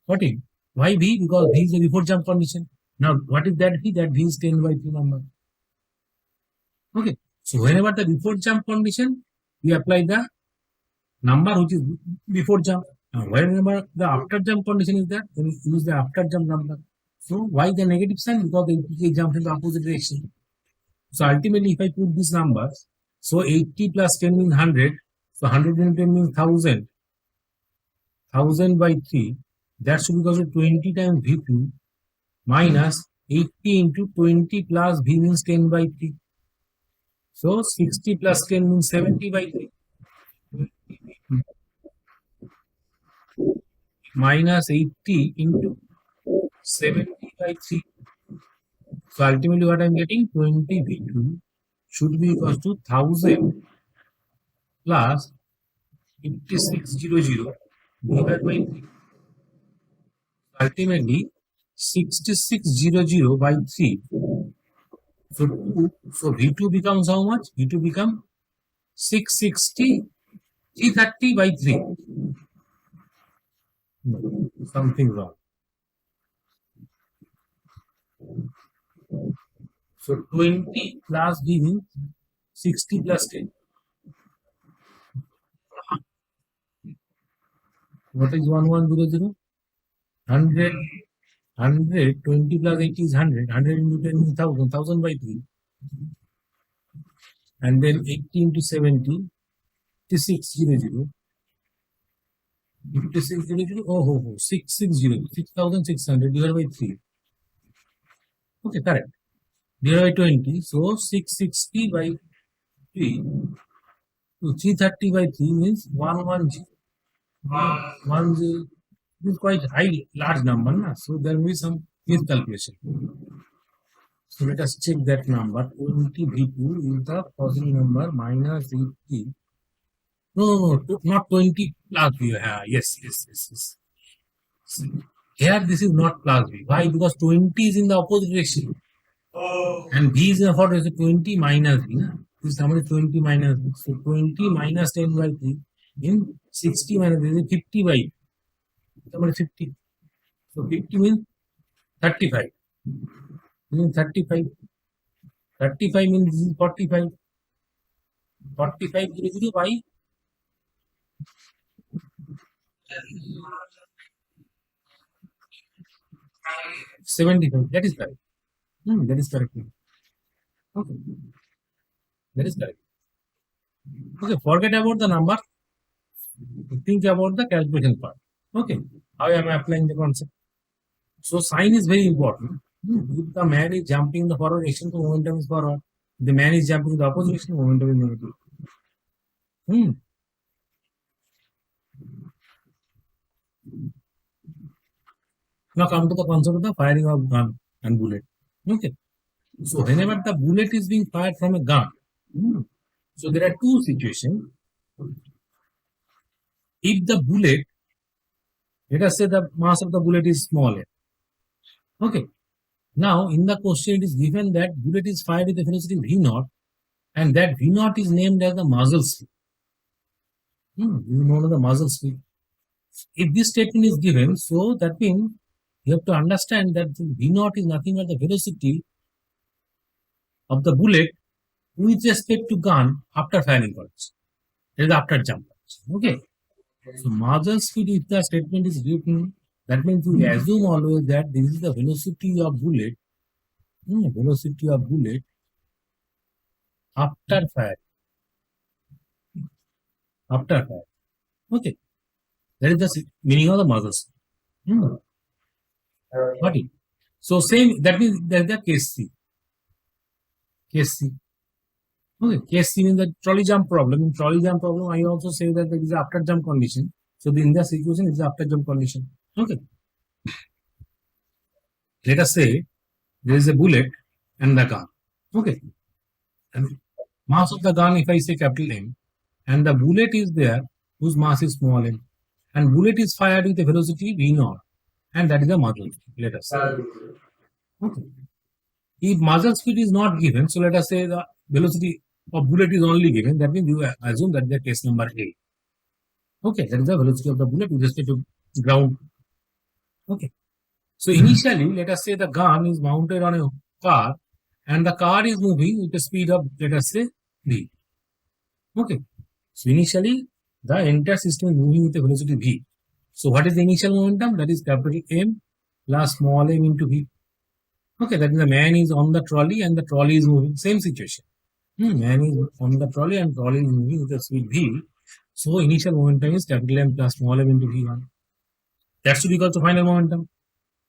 Got it? Why v? Because v is the before jump condition. Now what is that v? That v is 10 by 3 number. Okay. So whenever the before jump condition, we apply the number which is before jump. Now whenever the after jump condition is there, then we use the after jump number. So why the negative sign? Because the 80 jumps in the opposite direction. So ultimately, if I put these numbers, so 80 plus 10 means 100. So 110 means 1000. 1000 by 3. That should be equal to 20 times v2 minus 80 into 20 plus v means 10 by 3. So 60 plus 10 means 70 by 3. Minus 80 into 70 by 3. So ultimately what I am getting, 20 v2 should be equal to 1000 plus 5600 divided by 3. Ultimately 6600 by 3. So v2 becomes how much? V2 becomes 660, 330 by 3. No, something wrong. So 20 plus v means 60 plus 10. What is 1100? 100. 100, 20 plus 80 is 100. 100 into 10 is 1000. 1000 by 3. And then 80 into 70, 5600. 5600, oh, 660, 6600 divided by 3. Okay, correct. Divided by 20, so 660 by 3. So 330 by 3 means 110. 10. This is quite high, large number, na? So there will be some miscalculation. So let us check that number. 20 v2 is the positive number minus 80. No, not 20 plus v. Yes. Here this is not plus v. Why? Because 20 is in the opposite direction. And v is in the forward direction. 20 minus v. Na? This number is 20 minus v. So 20 minus 10 by 3 in 60 minus v is 50 by 3. Number 50. So 50 means 35. Means 35. 35 means this is 45. 45 0 by 75. That is correct. That is correct. Okay. That is correct. Okay, forget about the number. Think about the calculation part. Okay. How am I applying the concept? So sign is very important. If the man is jumping the forward direction, the momentum is forward. The man is jumping to the opposite direction, momentum is negative. Now come to the concept of the firing of gun and bullet. Okay. So whenever the bullet is being fired from a gun, so there are two situations. If the bullet, let us say the mass of the bullet is smaller. Okay. Now in the question it is given that bullet is fired with a velocity v0 and that v0 is named as the muzzle speed. You know the muzzle speed. If this statement is given, so that means you have to understand that v0 is nothing but the velocity of the bullet with respect to gun after firing first. That is after jump. Okay. So muzzle speed, if the statement is written, that means we assume always that this is the velocity of bullet. Velocity of bullet after fire. After fire. Okay. That is the meaning of the muzzle speed. Got it? So same, that means that is the case C. Case C. Okay, case C means the trolley jump problem. In trolley jump problem, I also say that there is after jump condition. So in this equation, it is after jump condition. Okay. Let us say there is a bullet and the gun. Okay. And mass of the gun, if I say capital M, and the bullet is there whose mass is small m, and bullet is fired with a velocity v0, and that is the muzzle speed. Let us say. Okay. If muzzle speed is not given, so let us say the velocity of bullet is only given, that means you assume that the case number A. Okay, that is the velocity of the bullet with respect to ground. Okay. So initially, let us say the gun is mounted on a car and the car is moving with a speed of, let us say, v. Okay. So initially, the entire system is moving with a velocity v. So what is the initial momentum? That is capital M plus small m into v. Okay, that is the man is on the trolley and the trolley is moving. Same situation. Man is on the trolley and trolley is moving with a speed v. So initial momentum is capital M plus small m into v1. That should equal to final momentum.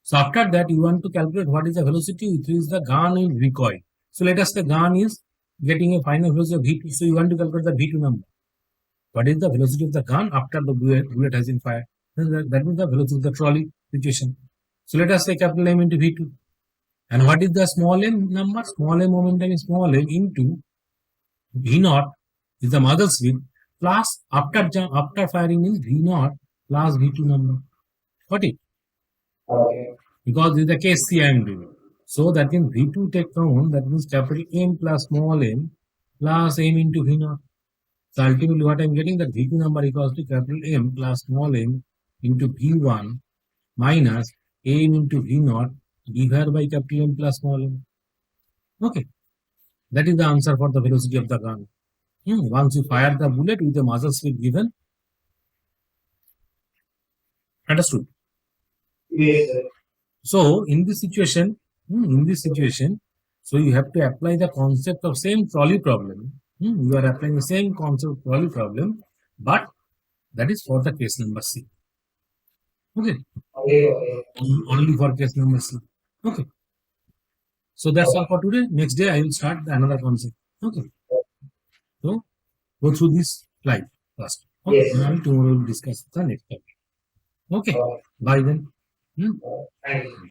So after that, you want to calculate what is the velocity with which the gun will recoil. So let us say gun is getting a final velocity of v2. So you want to calculate the v2 number. What is the velocity of the gun after the bullet has been fired? That is the velocity of the trolley situation. So let us say capital M into v2. And what is the small m number? Small m momentum is small m into v0 is the muzzle speed plus after firing is v0 plus v2 number. Got it? Okay. Because this is the case C I am doing. So that means v2 take down, that means capital M plus small m plus m into v0. So ultimately what I am getting, that v2 number equals to capital M plus small m into v1 minus m into v0 divided by capital M plus small m. Okay. That is the answer for the velocity of the gun. Once you fire the bullet with the muzzle speed given. Understood? Yes, sir. So in this situation, so you have to apply the concept of same trolley problem. You are applying the same concept of trolley problem, but that is for the case number C. Okay. Okay. Only for case number C. Okay. So that's all for today. Next day I will start another concept. Okay. So go through this slide first. Okay. Yes. And tomorrow we will discuss the next topic. Okay. Bye then. Thank you.